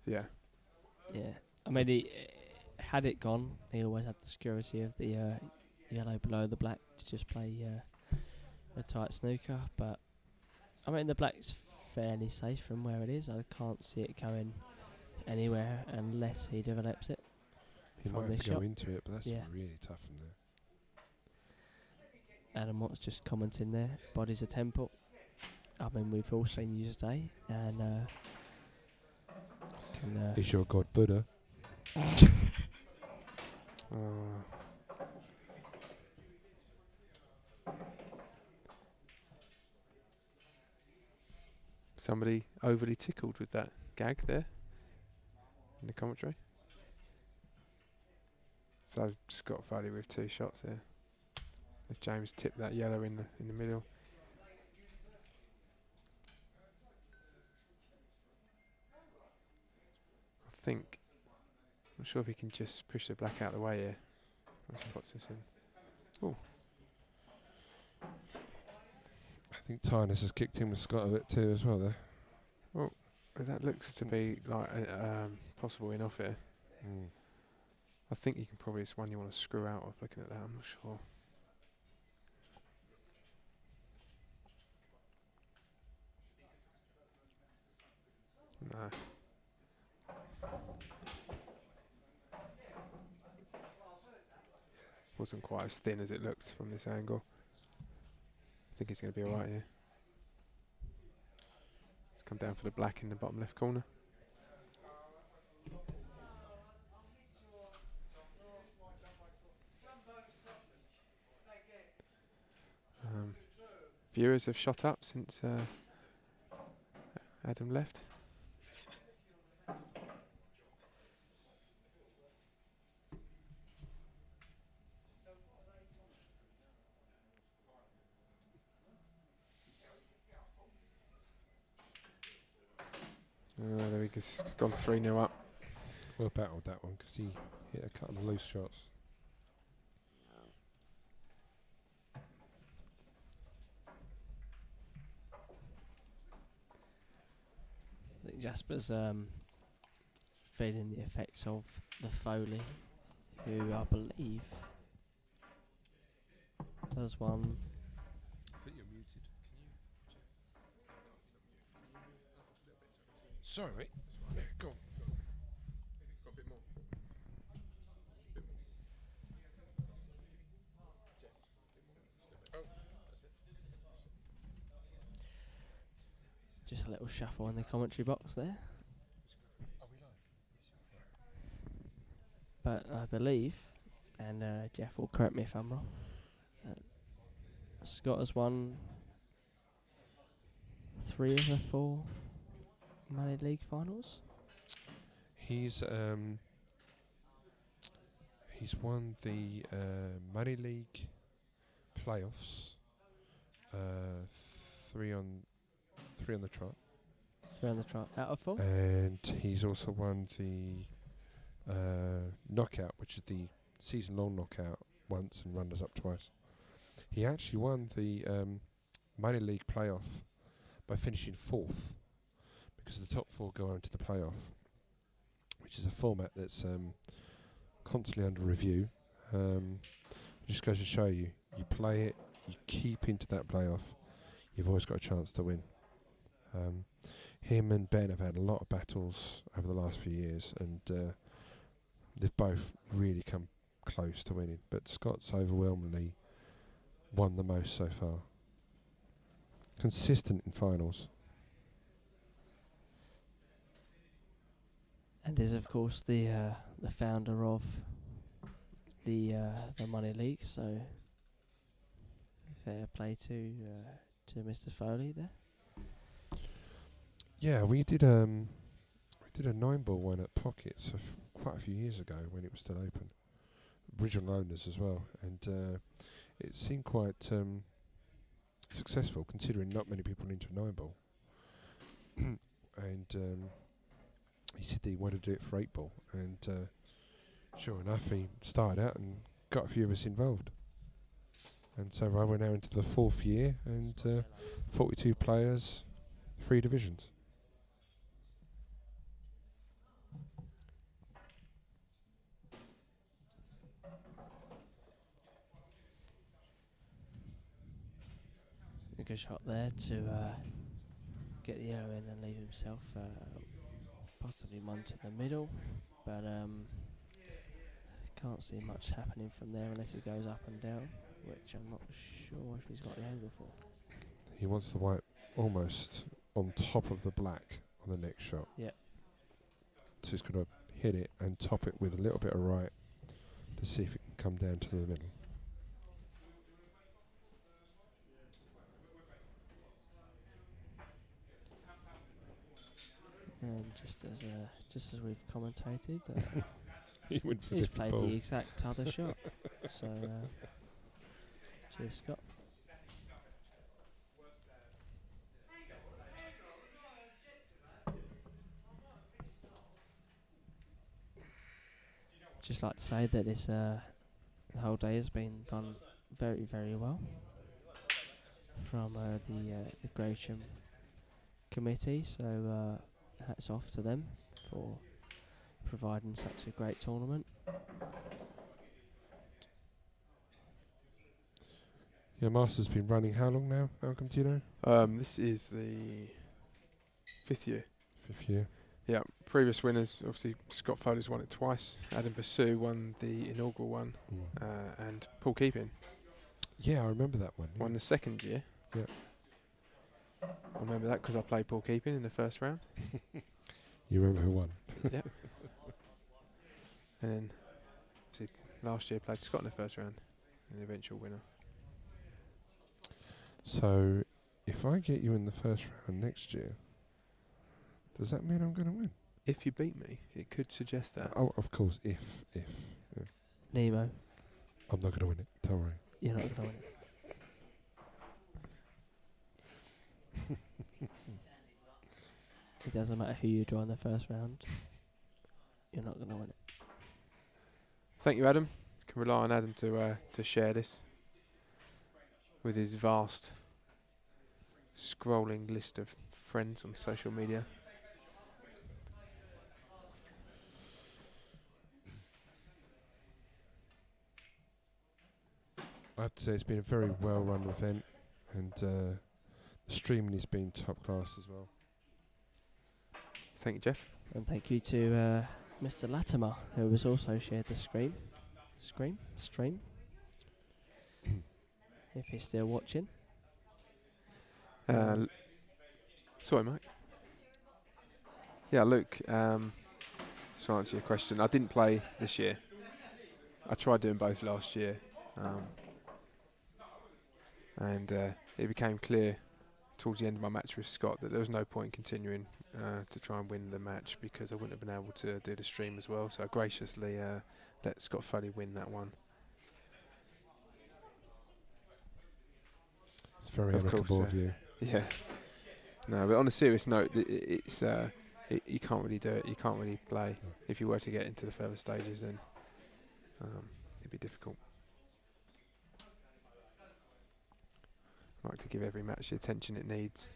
Speaker 2: Yeah.
Speaker 4: Yeah, I mean, he, had it gone, he always had the security of the yellow below the black to just play a tight snooker. But I mean, the black's fairly safe from where it is. I can't see it going anywhere unless he develops it.
Speaker 1: he
Speaker 4: From
Speaker 1: might have
Speaker 4: this
Speaker 1: to go
Speaker 4: shot.
Speaker 1: into it. But that's
Speaker 4: Yeah.
Speaker 1: really tough from there.
Speaker 4: Adam Watts just commenting there. Body's a temple. I mean, we've all seen you today, and
Speaker 1: Is your god Buddha?
Speaker 2: Somebody overly tickled with that gag there in the commentary. So I've just got Foley with 2 shots here. As James tipped that yellow in the middle. I'm not sure if he can just push the black out of the way here. Once he puts this in. Oh,
Speaker 1: I think Tynus has kicked in with Scott a bit too as well there.
Speaker 2: that looks to be like possible enough here. I think you can probably, it's one you want to screw out of looking at that, I'm not sure. No. Wasn't quite as thin as it looked from this angle. I think he's going to be alright here. Come down for the black in the bottom left corner. Viewers have shot up since Adam left. There we go. It's gone 3-0 up.
Speaker 1: Well battled that one because he hit a couple of loose shots.
Speaker 4: I think Jasper's feeling the effects of the Foley, who I believe has won.
Speaker 1: I think you're muted. Sorry, mate. Yeah, go on.
Speaker 2: Got a bit more.
Speaker 4: Just a little shuffle in the commentary box there. But I believe, and Jeff will correct me if I'm wrong, Scott has won 3 of the 4 Money League finals.
Speaker 1: He's won the Money League playoffs. 3 on the trot.
Speaker 4: 3 on the trot out of 4.
Speaker 1: And he's also won the knockout, which is the season-long knockout, once and runners-up twice. He actually won the Money League playoff by finishing 4th, because the top 4 go on to the playoff, which is a format that's constantly under review. Just goes to show you play it, you keep into that playoff, you've always got a chance to win. Him and Ben have had a lot of battles over the last few years, and they've both really come close to winning. But Scott's overwhelmingly won the most so far. Consistent in finals.
Speaker 4: And is of course the founder of the Money League. So fair play to Mr. Foley there.
Speaker 1: Yeah, we did a 9-ball one at Pockets quite a few years ago when it was still open. Original owners as well, and it seemed quite successful considering not many people are into 9-ball. And he said that he wanted to do it for 8-ball, and sure enough, he started out and got a few of us involved. And so we're now into the 4th year, and 42 players, 3 divisions.
Speaker 4: A good shot there to get the arrow in and leave himself possibly one to the middle, but can't see much happening from there unless it goes up and down, which I'm not sure if he's got the angle for.
Speaker 1: He wants the white almost on top of the black on the next shot.
Speaker 4: Yep.
Speaker 1: So he's going to hit it and top it with a little bit of right to see if it can come down to the middle.
Speaker 4: And just as we've commentated,
Speaker 1: He went for
Speaker 4: he's
Speaker 1: different
Speaker 4: played
Speaker 1: ball.
Speaker 4: the exact other shot. So cheers, Scott. Just like to say that this the whole day has been run very, very well from the Gravesend committee. So hats off to them for providing such a great tournament.
Speaker 1: Yeah, Masters been running how long now, Malcolm, do you know?
Speaker 2: This is the 5th year.
Speaker 1: 5th year.
Speaker 2: Yeah, previous winners, obviously Scott Foley's won it twice. Adam Basu won the inaugural one, and Paul Keeping
Speaker 1: Yeah, I remember that one.
Speaker 2: won the 2nd year.
Speaker 1: Yeah.
Speaker 2: I remember that because I played Paul Keeping in the first round.
Speaker 1: You remember who won?
Speaker 2: Yeah. And then, obviously, last year played Scott in the first round, and the eventual winner.
Speaker 1: So, if I get you in the first round next year, Does that mean I'm going to win?
Speaker 2: If you beat me, it could suggest that.
Speaker 1: Oh, of course, if. Yeah.
Speaker 4: Nemo,
Speaker 1: I'm not going to win it. Don't worry.
Speaker 4: you're not going to win it. It doesn't matter who you draw in the first round. You're not going to win it.
Speaker 2: Thank you, Adam. Can rely on Adam to share this with his vast scrolling list of friends on social media.
Speaker 1: I have to say it's been a very well-run event, and the streaming has been top class as well.
Speaker 2: Thank you, Jeff.
Speaker 4: And thank you to Mr. Latimer, who has also shared the stream. If he's still watching.
Speaker 2: Sorry, Mike. Yeah, Luke, to answer your question, I didn't play this year. I tried doing both last year. And it became clear towards the end of my match with Scott that there was no point in continuing to try and win the match because I wouldn't have been able to do the stream as well. So I graciously let Scott Foley win that one.
Speaker 1: It's very
Speaker 2: Of
Speaker 1: amicable
Speaker 2: course,
Speaker 1: of you.
Speaker 2: Yeah. No, but on a serious note, it's you can't really do it. You can't really play.
Speaker 1: No.
Speaker 2: If you were to get into the further stages, then it'd be difficult. I like to give every match the attention it needs.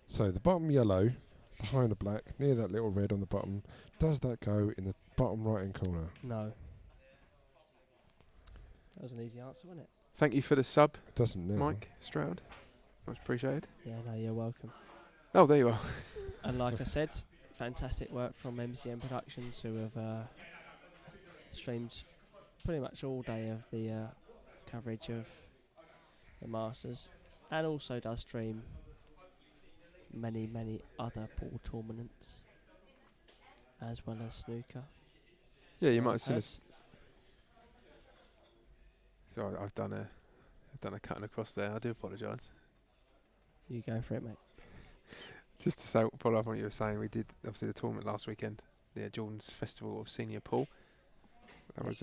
Speaker 1: So the bottom yellow, behind the black, near that little red on the bottom, does that go in the bottom right-hand corner?
Speaker 4: No. That was an easy answer, wasn't it?
Speaker 2: Thank you for the sub,
Speaker 1: It doesn't now.
Speaker 2: Mike Stroud. Much appreciated.
Speaker 4: Yeah, no, you're welcome.
Speaker 2: Oh, there you are.
Speaker 4: And like I said, fantastic work from MCM Productions, who have streamed pretty much all day of the coverage of the Masters, and also does stream many other pool tournaments, as well as snooker.
Speaker 2: Yeah, you
Speaker 4: So
Speaker 2: might have seen
Speaker 4: has-
Speaker 2: us. Sorry, I've done a cutting across there. I do apologise.
Speaker 4: You go for it, mate.
Speaker 2: Just to say, follow up on what you were saying, we did obviously the tournament last weekend, the Jordan's Festival of Senior Pool. That was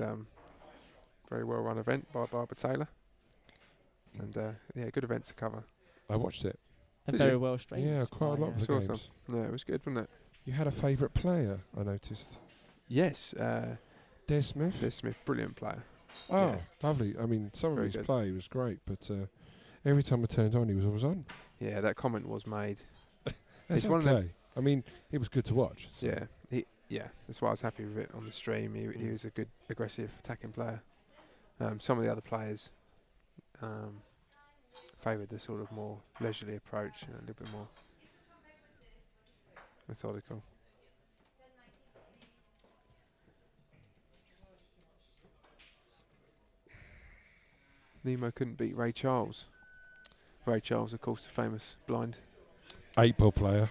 Speaker 2: very well run event by Barbara Taylor, and yeah, good event to cover.
Speaker 1: I watched it.
Speaker 4: And
Speaker 2: Did
Speaker 4: very
Speaker 2: you?
Speaker 4: well streamed.
Speaker 1: Yeah, quite a
Speaker 4: by,
Speaker 1: lot of the
Speaker 2: Saw
Speaker 1: games.
Speaker 2: some. No, it was good, wasn't it?
Speaker 1: You had a favourite player, I noticed.
Speaker 2: Yes,
Speaker 1: Des Smith?
Speaker 2: Des Smith, brilliant player.
Speaker 1: Oh,
Speaker 2: yeah.
Speaker 1: Lovely. I mean, some
Speaker 2: Very
Speaker 1: of his
Speaker 2: good.
Speaker 1: play was great, but every time I turned on, he was always on.
Speaker 2: Yeah, that comment was made.
Speaker 1: That's
Speaker 2: It's one of them-
Speaker 1: okay. I mean, it was good to watch. So.
Speaker 2: Yeah, that's why I was happy with it on the stream. He
Speaker 1: Mm.
Speaker 2: was a good, aggressive, attacking player. Some of the other players favoured the sort of more leisurely approach, a little bit more methodical. Nemo couldn't beat Ray Charles. Ray Charles, of course, the famous blind
Speaker 1: 8-ball player.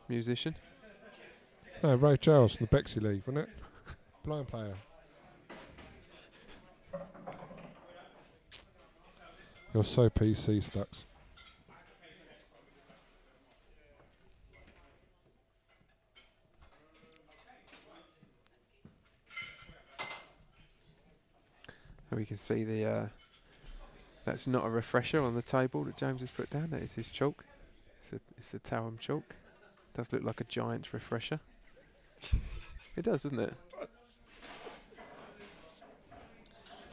Speaker 2: musician.
Speaker 1: No, Ray Charles from the Bexley League, wasn't it? Blind player. You're so PC, Stux.
Speaker 2: And we can see the that's not a refresher on the table that James has put down. That is his chalk. It's the Towham chalk. does look like a Giants refresher. It does, doesn't it?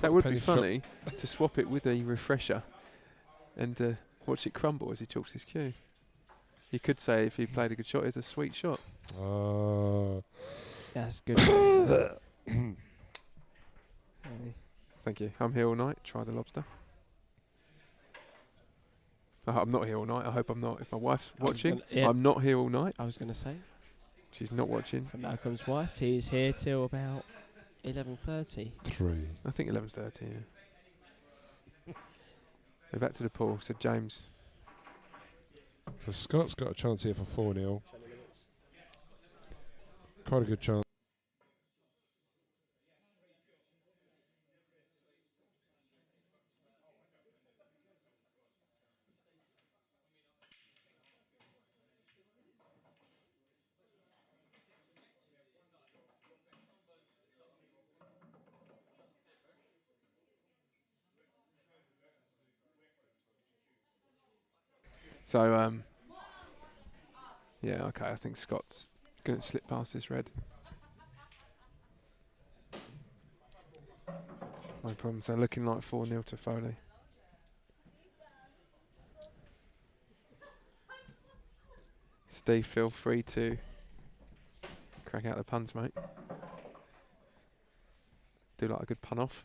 Speaker 2: That would be
Speaker 1: penny shop.
Speaker 2: funny to swap it with a refresher and watch it crumble as he chalks his cue. You could say if he played a good shot, it's a sweet shot.
Speaker 4: That's good. Really.
Speaker 2: Thank you. I'm here all night. Try the lobster. I'm not here all night. I hope I'm not. If my wife's watching, I'm not here all night.
Speaker 4: I was going to say.
Speaker 2: She's not watching.
Speaker 4: For Malcolm's wife, he's here till about 11:30.
Speaker 1: 3.
Speaker 2: I think 11:30. Yeah. We're back to the pool. So James.
Speaker 1: So Scott's got a chance here for 4-0. Quite a good chance.
Speaker 2: So yeah, okay. I think Scott's going to slip past this red. No problem. So looking like 4-0 to Foley. Steve, feel free to crack out the puns, mate. Do like a good pun off.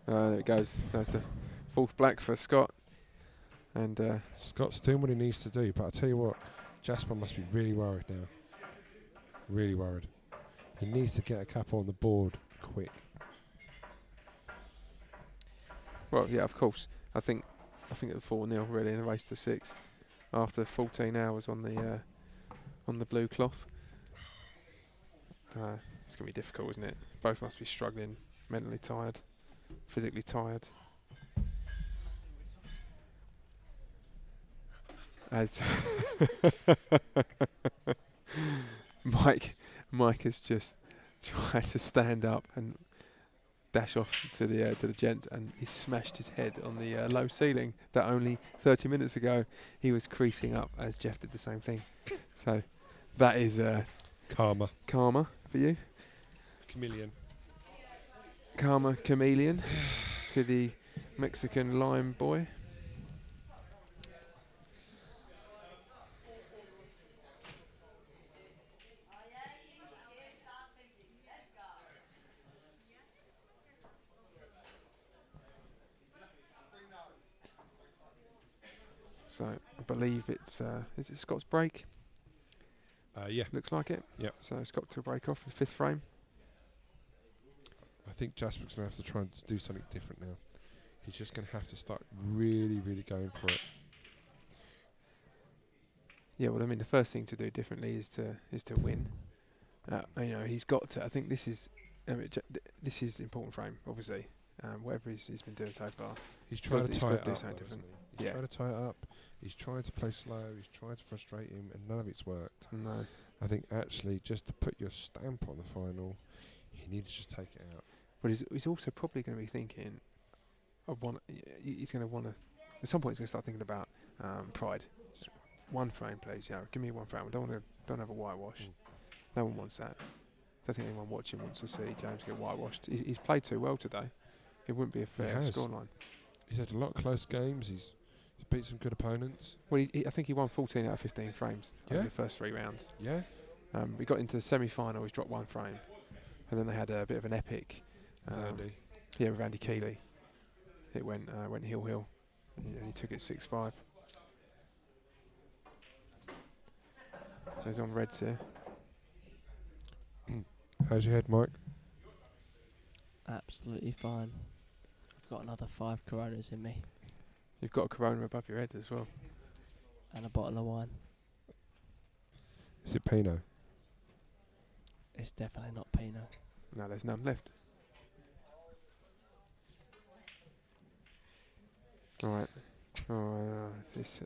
Speaker 2: There it goes. So that's the 4th black for Scott. And
Speaker 1: Scott's doing what he needs to do, but I'll tell you what, Jasper must be really worried now. Really worried. He needs to get a couple on the board quick.
Speaker 2: well, yeah, of course. I think at 4-0 really in a race to 6 after 14 hours on the blue cloth. It's gonna be difficult, isn't it? Both must be struggling, mentally tired, physically tired. As Mike has just tried to stand up and dash off to the gents, and he smashed his head on the low ceiling that only 30 minutes ago he was creasing up as Jeff did the same thing. So that is
Speaker 1: Karma.
Speaker 2: karma for you.
Speaker 1: Chameleon.
Speaker 2: Karma chameleon to the Mexican lime boy. So I believe it's is it Scott's break?
Speaker 1: Yeah.
Speaker 2: Looks like it.
Speaker 1: Yep.
Speaker 2: So Scott to break off in 5th frame.
Speaker 1: I think Jasper's going to have to try and do something different now. He's just going to have to start really, really going for it.
Speaker 2: Yeah, well, I mean, the first thing to do differently is to win. You know, he's got to. I think this is this is the important frame, obviously. Whatever he's been doing so far,
Speaker 1: He's trying to
Speaker 2: he's
Speaker 1: tie
Speaker 2: got
Speaker 1: it
Speaker 2: to do
Speaker 1: up.
Speaker 2: something
Speaker 1: though,
Speaker 2: different.
Speaker 1: isn't he? He's
Speaker 2: Yeah.
Speaker 1: trying to tie it up. He's trying to play slow. He's trying to frustrate him, and none of it's worked.
Speaker 2: No.
Speaker 1: I think actually just to put your stamp on the final, he needed to just take it out.
Speaker 2: But he's also probably going to be thinking, he's going to want to. At some point, he's going to start thinking about pride. Just one frame, please. Yeah, give me one frame. I don't have a whitewash. No one wants that. Don't think anyone watching wants to see James get whitewashed. He's played too well today. It wouldn't be a fair
Speaker 1: has.
Speaker 2: scoreline.
Speaker 1: He's had a lot of close games. He's beat some good opponents.
Speaker 2: Well, I think he won 14 out of 15 frames over
Speaker 1: Yeah.
Speaker 2: the first 3 rounds.
Speaker 1: Yeah.
Speaker 2: We got into the semi-final. He's dropped 1 frame, and then they had a bit of an epic.
Speaker 1: Andy.
Speaker 2: Yeah, with Andy Keeley. It went heel. And he took it 6-5. He's on reds here.
Speaker 1: How's your head, Mike?
Speaker 4: Absolutely fine. I've got another 5 Coronas in me
Speaker 2: You've got a Corona above your head as well.
Speaker 4: and a bottle of wine.
Speaker 1: Is it Pinot?
Speaker 4: It's definitely not Pinot.
Speaker 2: No, there's none left. All right. This.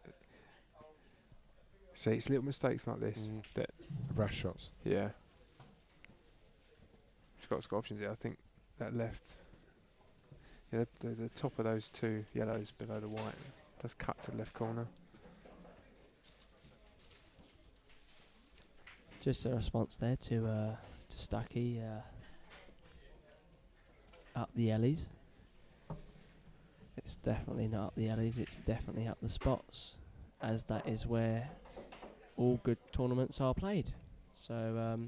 Speaker 2: See, it's little mistakes like this that.
Speaker 1: Rash shots.
Speaker 2: Yeah. Scott's got options here. I think that left. Yeah, the top of those two yellows below the white does cut to the left corner.
Speaker 4: Just a response there to Stuckey up the alleys. It's definitely not up the alleys, it's definitely up the spots, as that is where all good tournaments are played. So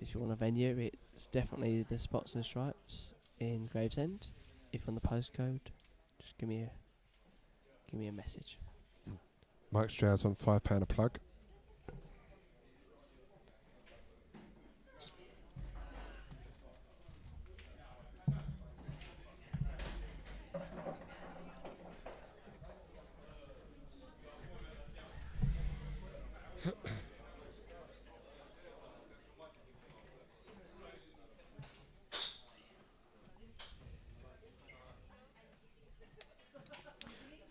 Speaker 4: if you want a venue, it's definitely the Spots and Stripes in Gravesend. If on the postcode, just give me a message.
Speaker 1: Mike Stroud's on £5 a plug.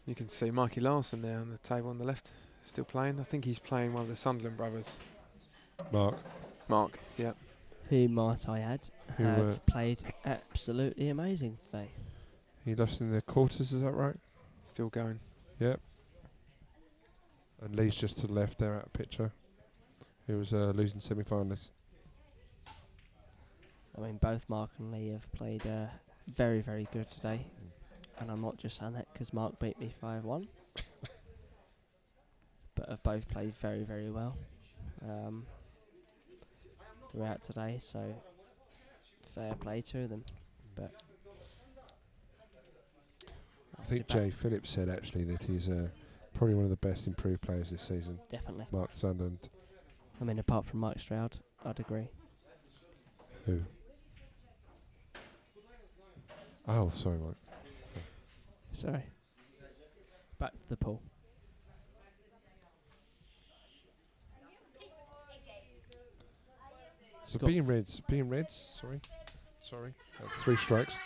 Speaker 2: You can see Mikey Larson there on the table on the left, still playing. I think he's playing one of the Sunderland brothers. Mark, yeah.
Speaker 4: Who, might I add,
Speaker 1: Who,
Speaker 4: have played absolutely amazing today.
Speaker 1: He lost in the quarters, is that right?
Speaker 2: Still going.
Speaker 1: Yep. And Lee's just to the left there out of picture. He was losing semi-finalist.
Speaker 4: I mean, both Mark and Lee have played very, very good today. And I'm not just saying that because Mark beat me 5-1. But have both played very, very well throughout today. So, fair play to them. But
Speaker 1: I think Jay Phillips said actually that he's probably one of the best improved players this season.
Speaker 4: Definitely.
Speaker 1: Mark Sunderland.
Speaker 4: I mean, apart from Mike Stroud, I'd agree.
Speaker 1: Who? Oh, sorry, Mike.
Speaker 4: Sorry. Back to the pool.
Speaker 1: So
Speaker 4: Got
Speaker 1: being Reds, sorry, 3 strikes.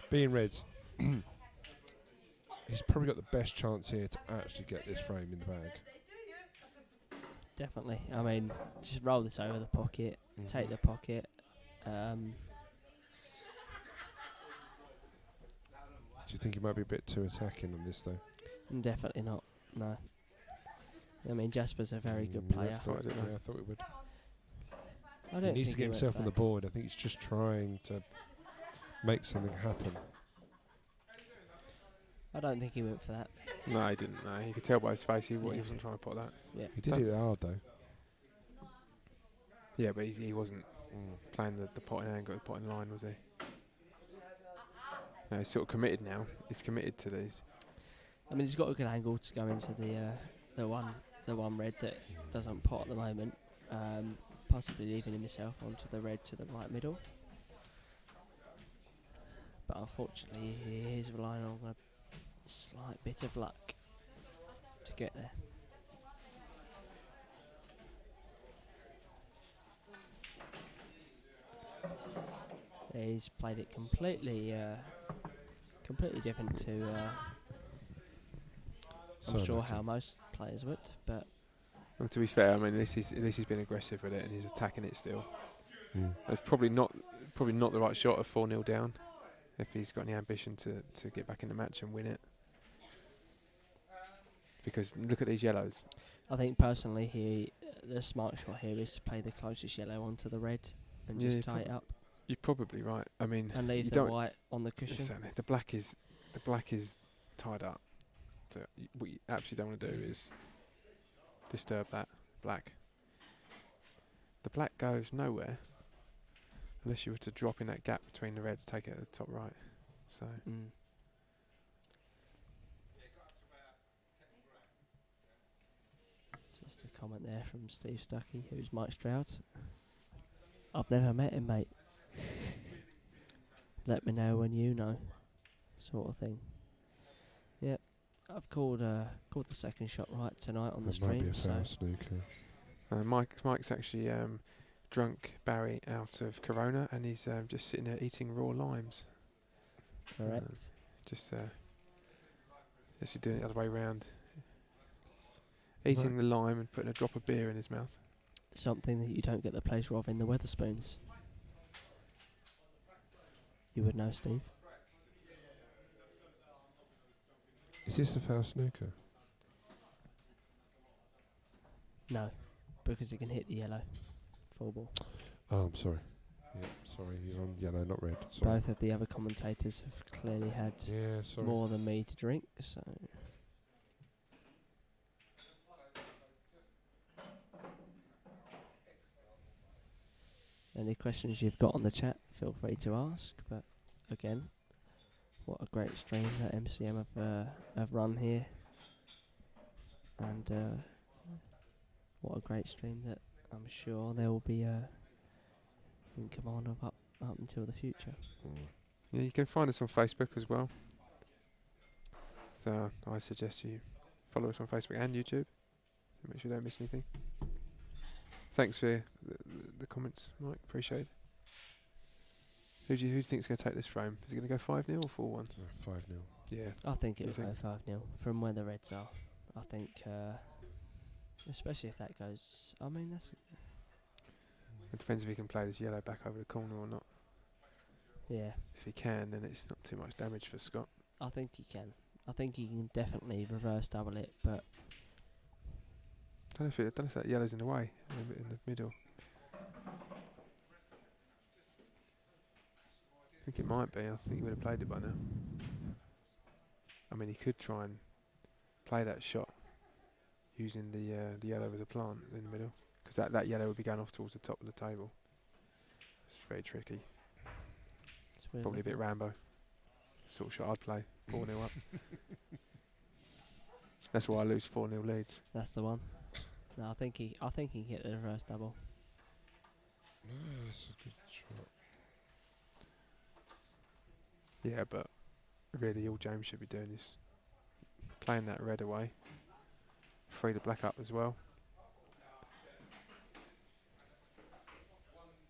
Speaker 1: Being Reds, he's probably got the best chance here to actually get this frame in the bag.
Speaker 4: Definitely. I mean, just roll this over the pocket, take the pocket.
Speaker 1: Do you think he might be a bit too attacking on this though?
Speaker 4: Definitely not. No. I mean, Jasper's a very good
Speaker 1: Yeah,
Speaker 4: player.
Speaker 1: I thought we would.
Speaker 4: I don't
Speaker 1: He needs
Speaker 4: think
Speaker 1: to get
Speaker 4: went
Speaker 1: himself
Speaker 4: for
Speaker 1: on the
Speaker 4: that.
Speaker 1: board. I think he's just trying to make something happen.
Speaker 4: I don't think he went for that.
Speaker 2: No, he didn't. No, you could tell by his face he
Speaker 4: Yeah.
Speaker 2: wasn't trying to put that.
Speaker 4: Yeah.
Speaker 1: He did it hard though.
Speaker 2: Yeah, but he wasn't playing the pot in hand, got the pot in line, was he? No, he's sort of committed now. He's committed to these.
Speaker 4: I mean, he's got a good angle to go into the one red that doesn't pot at the moment. Possibly leaving himself onto the red to the right middle. But unfortunately, he is relying on a slight bit of luck to get there. He's played it completely different to. I'm sure how most players would, but
Speaker 2: Well, to be fair, I mean, at least he's been aggressive with it and he's attacking it still. It's probably not the right shot of 4-0 down if he's got any ambition to get back in the match and win it. Because look at these yellows.
Speaker 4: I think personally the smart shot here is to play the closest yellow onto the red and
Speaker 2: Yeah,
Speaker 4: just tie it up
Speaker 2: You're probably right. I mean,
Speaker 4: and leave
Speaker 2: you
Speaker 4: the
Speaker 2: don't
Speaker 4: white on the cushion.
Speaker 2: Certainly, the black is tied up. So what you absolutely don't want to do is disturb that black. The black goes nowhere unless you were to drop in that gap between the reds, take it at the top right. So
Speaker 4: Just a comment there from Steve Stuckey, who's Mike Stroud. I've never met him, mate. Let me know when you know, sort of thing. Yep, I've called the second shot right tonight on the
Speaker 1: That might be
Speaker 4: stream.
Speaker 1: a foul
Speaker 4: So
Speaker 1: snooker.
Speaker 2: Mike's actually drunk Barry out of Corona and he's just sitting there eating raw limes.
Speaker 4: correct.
Speaker 2: Just actually doing it the other way round. Eating the lime and putting a drop of beer in his mouth.
Speaker 4: Something that you don't get the pleasure of in the Weatherspoons. You would know, Steve.
Speaker 1: Is this a foul snooker?
Speaker 4: No, because it can hit the yellow. Full ball.
Speaker 1: Oh, I'm sorry. Yeah, sorry, he's on yellow, not red. Sorry.
Speaker 4: Both of the other commentators have clearly had
Speaker 1: Yeah, sorry.
Speaker 4: more than me to drink, so. Any questions you've got on the chat, feel free to ask. But again, what a great stream that MCM have run here, and what a great stream that I'm sure there will be in command of up until the future.
Speaker 2: Yeah, you can find us on Facebook as well. So I suggest you follow us on Facebook and YouTube, so make sure you don't miss anything. Thanks for the comments, Mike. Appreciate it. Who do you think's going to take this frame? Is it going to go 5-0 or 4-1?
Speaker 1: 5-0.
Speaker 2: Yeah.
Speaker 4: I think
Speaker 2: You
Speaker 4: it'll go
Speaker 2: think?
Speaker 4: 5-0 from where the Reds are. I think, especially if that goes. I mean, that's.
Speaker 2: It depends if he can play this yellow back over the corner or not.
Speaker 4: Yeah,
Speaker 2: If he can, then it's not too much damage for Scott.
Speaker 4: I think he can. I think he can definitely reverse double it, but
Speaker 2: I don't know if that yellow's in the way, in the middle. I think it might be. I think he would have played it by now. I mean, he could try and play that shot using the yellow as a plant in the middle, because that yellow would be going off towards the top of the table. It's very tricky.
Speaker 4: it's weird
Speaker 2: Probably a bit
Speaker 4: looking.
Speaker 2: Rambo. Sort of shot I'd play. 4-0 up. That's why I lose 4-0 leads.
Speaker 4: That's the one. No, I think he can hit the reverse double.
Speaker 1: No, that's a good shot.
Speaker 2: Yeah, but really all James should be doing is playing that red away. Free the black up as well.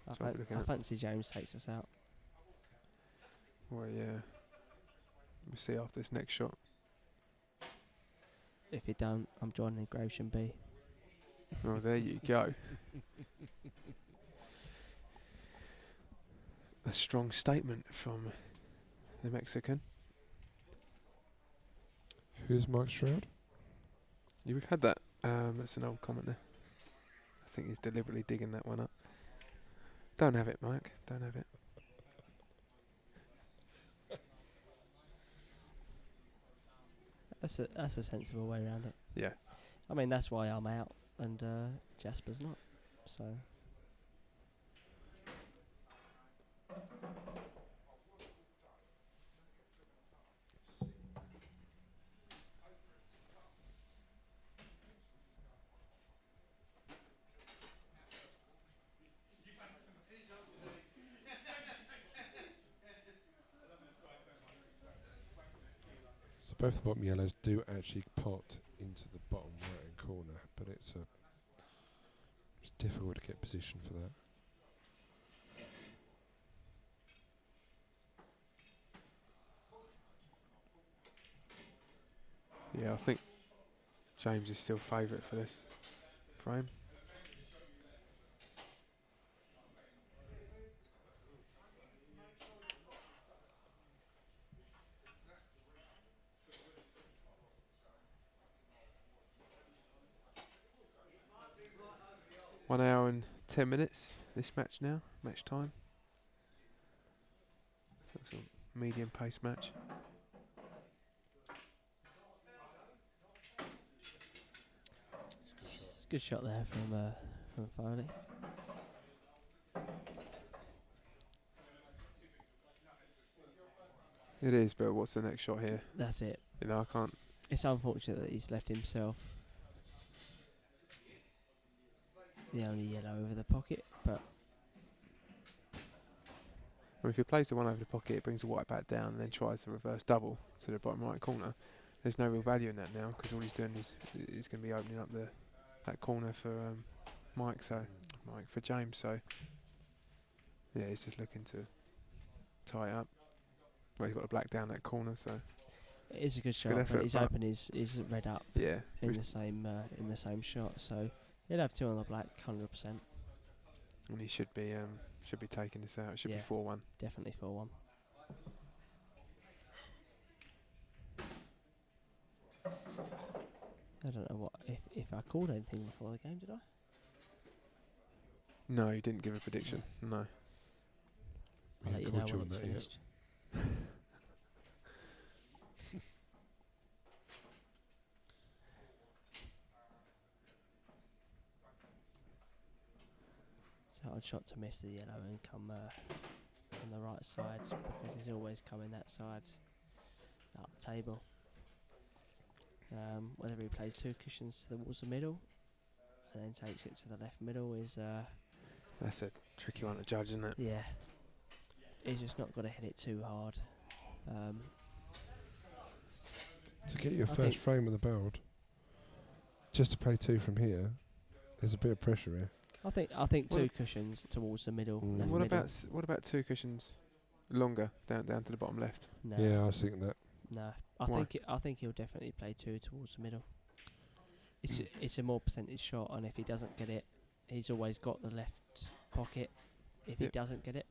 Speaker 2: So what we're looking
Speaker 4: I
Speaker 2: at.
Speaker 4: fancy James takes us out.
Speaker 2: Well, yeah. We'll see after this next shot.
Speaker 4: If you don't, I'm joining Gravesend B.
Speaker 2: Well, there you go. A strong statement from the Mexican.
Speaker 1: Who's Mike Stroud?
Speaker 2: Yeah, we've had that. That's an old comment there. I think he's deliberately digging that one up. Don't have it, Mike. Don't have it.
Speaker 4: That's a sensible way around it.
Speaker 2: Yeah.
Speaker 4: I mean, that's why I'm out and Jasper's not. So
Speaker 1: So both the bottom yellows do actually pot into the bottom right hand corner, but it's difficult to get position for that.
Speaker 2: Yeah, I think James is still favourite for this frame. One hour and 10 minutes this match now, match time. So it's a medium pace match.
Speaker 4: good shot there from Foley.
Speaker 2: It is, but what's the next shot here?
Speaker 4: That's it.
Speaker 2: You know, I can't.
Speaker 4: It's unfortunate that he's left himself the only yellow over the pocket, but
Speaker 2: I mean, if he plays the one over the pocket, it brings the white back down and then tries the reverse double to the bottom right corner. There's no real value in that now because all he's doing is he's going to be opening up that corner for Mike, for James. So yeah, he's just looking to tie it up. Well, he's got to black down that corner, so
Speaker 4: it is a good shot.
Speaker 2: effort,
Speaker 4: But he's
Speaker 2: but
Speaker 4: open his red up
Speaker 2: yeah.
Speaker 4: in the same shot, so he'll have two on the black, 100%.
Speaker 2: And he should be taking this out. It should be
Speaker 4: Yeah.
Speaker 2: 4-1.
Speaker 4: Definitely 4-1. I don't know what if I called anything before the game, did I?
Speaker 2: No, you didn't give a prediction. No.
Speaker 1: We
Speaker 4: I'll let you
Speaker 1: haven't
Speaker 4: know
Speaker 1: called you
Speaker 4: when
Speaker 1: on
Speaker 4: it's
Speaker 1: that yet.
Speaker 4: finished. So I'd shot to miss the yellow and come on the right side because he's always coming that side up the table. Whether he plays 2 cushions towards the middle and then takes it to the left middle is
Speaker 2: That's a tricky one to judge, isn't it?
Speaker 4: yeah. He's just not got to hit it too hard.
Speaker 1: To get your
Speaker 4: I
Speaker 1: first
Speaker 4: think-
Speaker 1: frame on the board, just to play 2 from here, there's a bit of pressure here.
Speaker 4: I think
Speaker 2: What
Speaker 4: 2
Speaker 2: ab-
Speaker 4: cushions towards the middle.
Speaker 1: Mm.
Speaker 4: Left
Speaker 2: What
Speaker 4: middle.
Speaker 2: about what about 2 cushions longer down to the bottom left?
Speaker 4: No,
Speaker 1: Yeah, I was thinking that.
Speaker 4: no.
Speaker 2: Why?
Speaker 4: I think he'll definitely play 2 towards the middle. It's
Speaker 1: Mm.
Speaker 4: it's a more percentage shot, and if he doesn't get it, he's always got the left pocket. If he
Speaker 2: Yep.
Speaker 4: doesn't get it,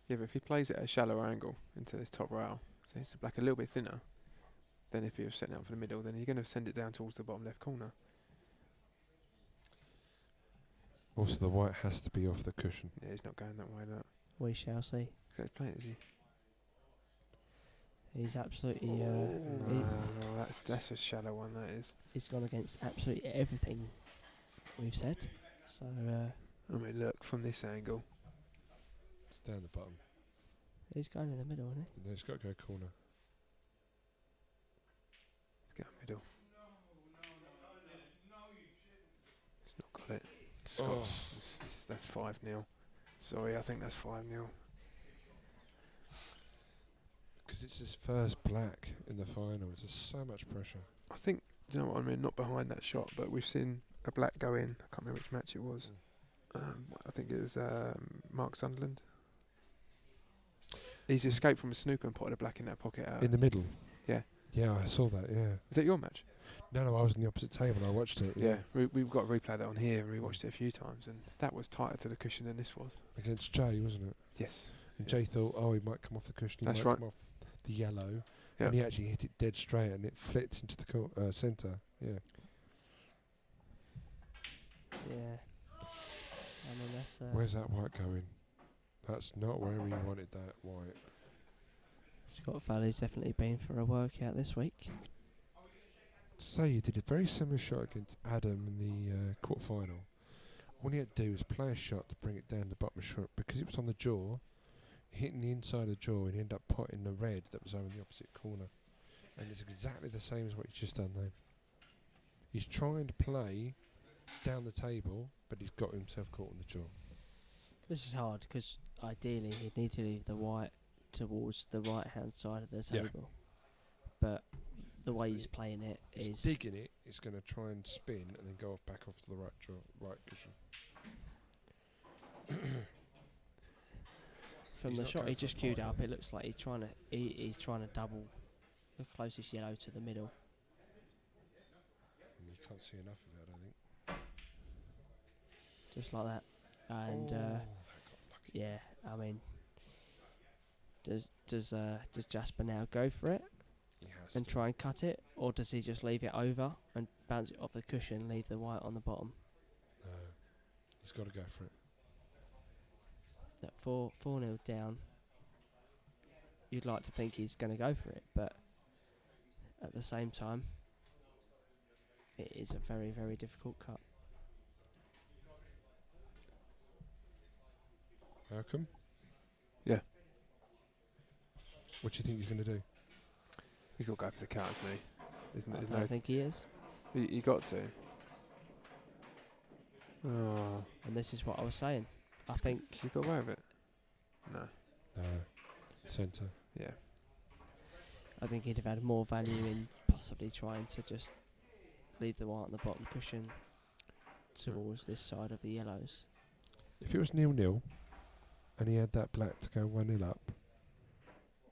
Speaker 2: Yeah, but if he plays it at a shallower angle into this top rail, so he's like a little bit thinner, then if he was setting out for the middle, then you're going to send it down towards the bottom left corner.
Speaker 1: Also, the white has to be off the cushion.
Speaker 2: Yeah, he's not going that way. That
Speaker 4: we shall see.
Speaker 2: so he's playing, is he?
Speaker 4: He's absolutely
Speaker 2: No, that's a shallow one. That is.
Speaker 4: he's gone against absolutely everything we've said. So
Speaker 2: I mean, look from this angle.
Speaker 1: It's down the bottom.
Speaker 4: he's going in the middle, isn't he?
Speaker 1: And it's got to go corner.
Speaker 2: Let's go middle. He's not got it. That's 5-0. Sorry, I think that's 5-0.
Speaker 1: Because it's his first black in the final. It's just so much pressure.
Speaker 2: I think, do you know what I mean? Not behind that shot, but we've seen a black go in. I can't remember which match it was. I think it was Mark Sunderland. He's escaped from a snooker and potted a black in that pocket out.
Speaker 1: In the middle?
Speaker 2: Yeah.
Speaker 1: Yeah, I saw that, yeah.
Speaker 2: Is that your match?
Speaker 1: No, I was in the opposite table. I watched it.
Speaker 2: Yeah. We've got to replay that on here, and we watched it a few times, and that was tighter to the cushion than this was.
Speaker 1: Against Jay, wasn't it?
Speaker 2: Yes.
Speaker 1: And
Speaker 2: Yeah.
Speaker 1: Jay thought, oh, he might come off the cushion. He
Speaker 2: That's
Speaker 1: might
Speaker 2: right.
Speaker 1: come off the yellow.
Speaker 2: Yeah.
Speaker 1: And he actually hit it dead straight, and it flipped into the centre. Yeah.
Speaker 4: Yeah. I mean that's.
Speaker 1: Where's that white going? That's not where he wanted that white.
Speaker 4: Scott Foley's definitely been for a workout this week.
Speaker 1: To say you did a very similar shot against Adam in the quarter final. All he had to do was play a shot to bring it down the bottom shot because it was on the jaw, hitting the inside of the jaw, and he ended up potting the red that was over in the opposite corner. And it's exactly the same as what he's just done then. He's trying to play down the table, but he's got himself caught on the jaw.
Speaker 4: This is hard because ideally he'd need to leave the white towards the right hand side of the
Speaker 1: Yeah.
Speaker 4: table. But the way he's playing it
Speaker 1: He's
Speaker 4: is
Speaker 1: digging it, he's going to try and spin and then go back off to the right right cushion.
Speaker 4: from
Speaker 1: he's
Speaker 4: the
Speaker 1: not
Speaker 4: shot
Speaker 1: going
Speaker 4: he
Speaker 1: for
Speaker 4: just
Speaker 1: a
Speaker 4: queued
Speaker 1: point,
Speaker 4: up. It looks like he's trying to double the closest yellow to the middle.
Speaker 1: And you can't see enough of it, I don't think.
Speaker 4: Just like that. And
Speaker 1: that got lucky.
Speaker 4: yeah, I mean, does Jasper now go for it
Speaker 1: He has
Speaker 4: and
Speaker 1: to.
Speaker 4: try and cut it, or does he just leave it over and bounce it off the cushion, leave the white on the bottom?
Speaker 1: No. He's got to go for it.
Speaker 4: That 4-0 down. You'd like to think he's going to go for it, but at the same time, it is a very, very difficult cut.
Speaker 1: How come?
Speaker 2: Yeah.
Speaker 1: What do you think he's going to do?
Speaker 2: He's got to go for the cut, hasn't he? Isn't
Speaker 4: I
Speaker 2: it?
Speaker 4: don't think he is.
Speaker 2: He got to. Oh,
Speaker 4: And this is what I was saying. I think
Speaker 2: he got away with it. No.
Speaker 1: No. Centre.
Speaker 2: Yeah.
Speaker 4: I think he'd have had more value in possibly trying to just leave the white on the bottom cushion towards this side of the yellows.
Speaker 1: If it was 0-0 and he had that black to go 1-0 up,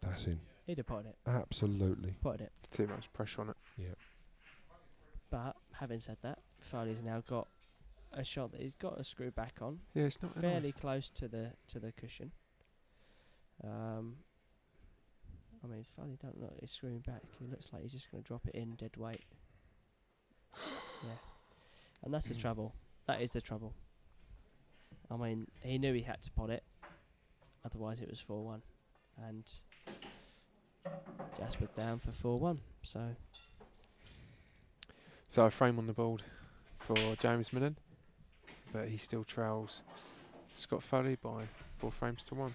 Speaker 1: that's in.
Speaker 4: He'd have potted it.
Speaker 1: Absolutely.
Speaker 4: Potted it.
Speaker 2: Too much pressure on it.
Speaker 1: Yeah.
Speaker 4: But having said that, Foley's now got a shot that he's got to screw back on,
Speaker 2: Yeah, it's not
Speaker 4: fairly
Speaker 2: nice.
Speaker 4: close to the cushion. I mean, Foley don't look like he's screwing back. He looks like he's just going to drop it in dead weight. And that's the trouble. That is the trouble. I mean, he knew he had to pot it, otherwise it was 4-1. And Jasper's down for 4-1, so...
Speaker 2: So a frame on the board for James Millen, but he still trails Scott Foley by 4 frames to 1.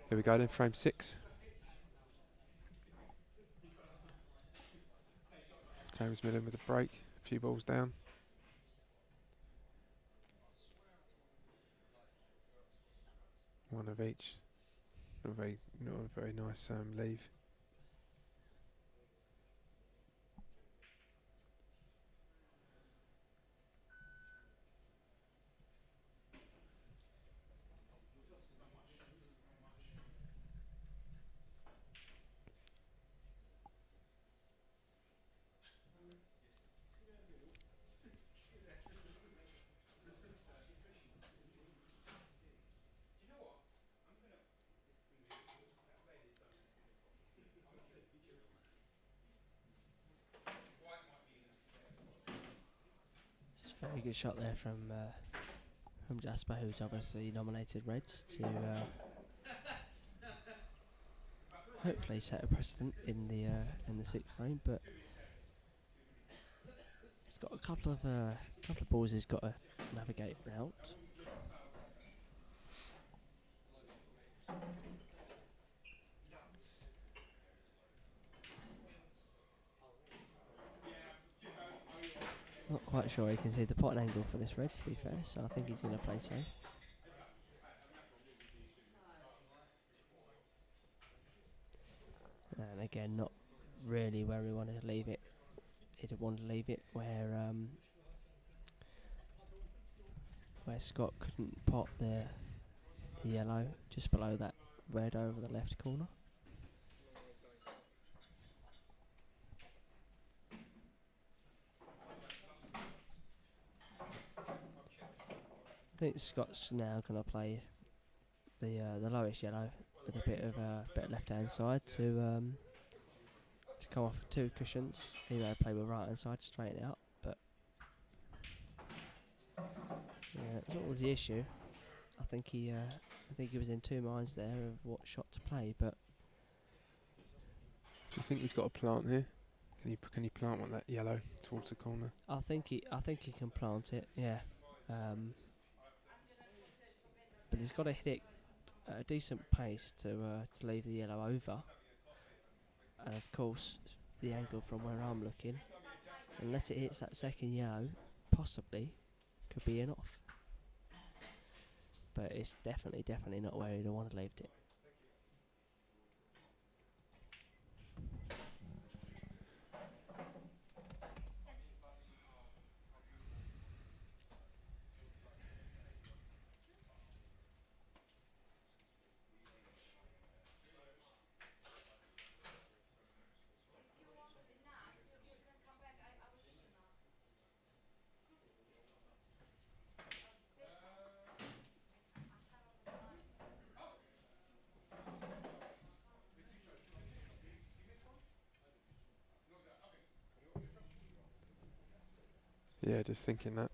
Speaker 2: Here we go then, frame 6. James Millen with a break, a few balls down. One of each. Not a very nice leave.
Speaker 4: It's a very good shot there from Jasper, who's obviously nominated Reds to hopefully set a precedent in the 6th frame. But he's got a couple of balls he's got to navigate out. Not quite sure he can see the pot angle for this red, to be fair, so I think he's going to play safe. And again, not really where we wanted to leave it. He'd want to leave it where Scott couldn't pot the yellow just below that red over the left corner. I think Scott's now going to play the lowest yellow with a bit of left hand side to come off 2 cushions. He may play with right hand side to straighten it up, but yeah, that was the issue. I think he was in 2 minds there of what shot to play, but
Speaker 2: Do you think he's got a plant here? Can he plant one that yellow towards the corner?
Speaker 4: I think he can plant it, yeah. But he's got to hit it at a decent pace to leave the yellow over. And of course, the angle from where I'm looking, unless it hits that second yellow, possibly could be an off. But it's definitely not where he'd want to leave it.
Speaker 2: Yeah, just thinking that.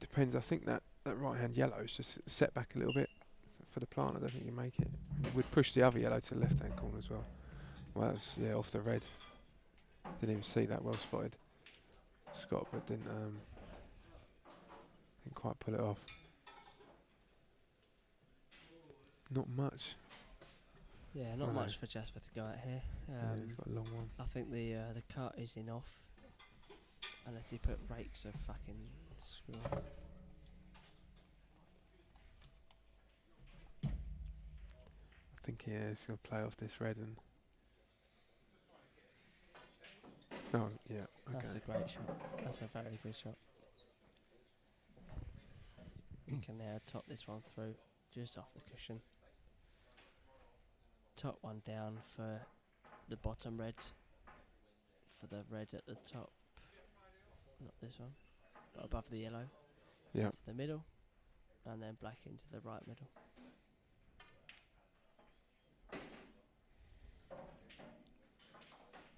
Speaker 2: Depends. I think that right hand yellow is just set back a little bit for the plant. I don't think you make it. We'd push the other yellow to the left hand corner as well. Well, that was, off the red. Didn't even see that. Well spotted, Scott, but didn't quite pull it off. Not much.
Speaker 4: Yeah, not
Speaker 2: I
Speaker 4: much
Speaker 2: know.
Speaker 4: for Jasper to go out here.
Speaker 2: Yeah, he's got a long one.
Speaker 4: I think the cut is in off, unless he put rakes of fucking screw on.
Speaker 2: I think he's going to play off this red and. Oh yeah, okay.
Speaker 4: That's a great shot. That's a very good shot. You can now top this one through, just off the cushion. Top one down for the bottom red. For the red at the top. Not this one, but above the yellow.
Speaker 2: Yeah.
Speaker 4: Into the middle, and then black into the right middle.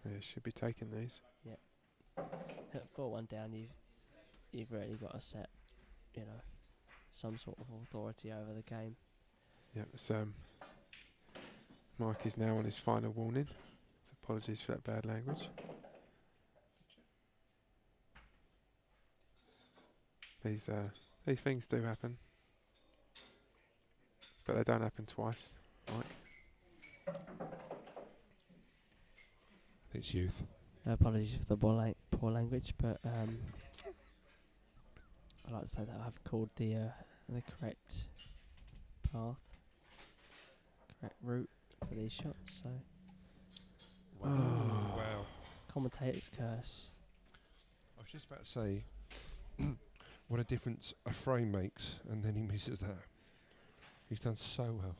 Speaker 2: Yeah, should be taking these.
Speaker 4: At 4-1 down, you've really got to set, some sort of authority over the game.
Speaker 2: Yeah, so Mike is now on his final warning. So apologies for that bad language. These things do happen, but they don't happen twice, Mike.
Speaker 1: I think it's youth.
Speaker 4: Apologies for the poor language, but I like to say that I've called the correct path, correct route for these shots. So
Speaker 1: Wow.
Speaker 4: commentator's curse.
Speaker 1: I was just about to say, what a difference a frame makes, and then he misses that. He's done so well.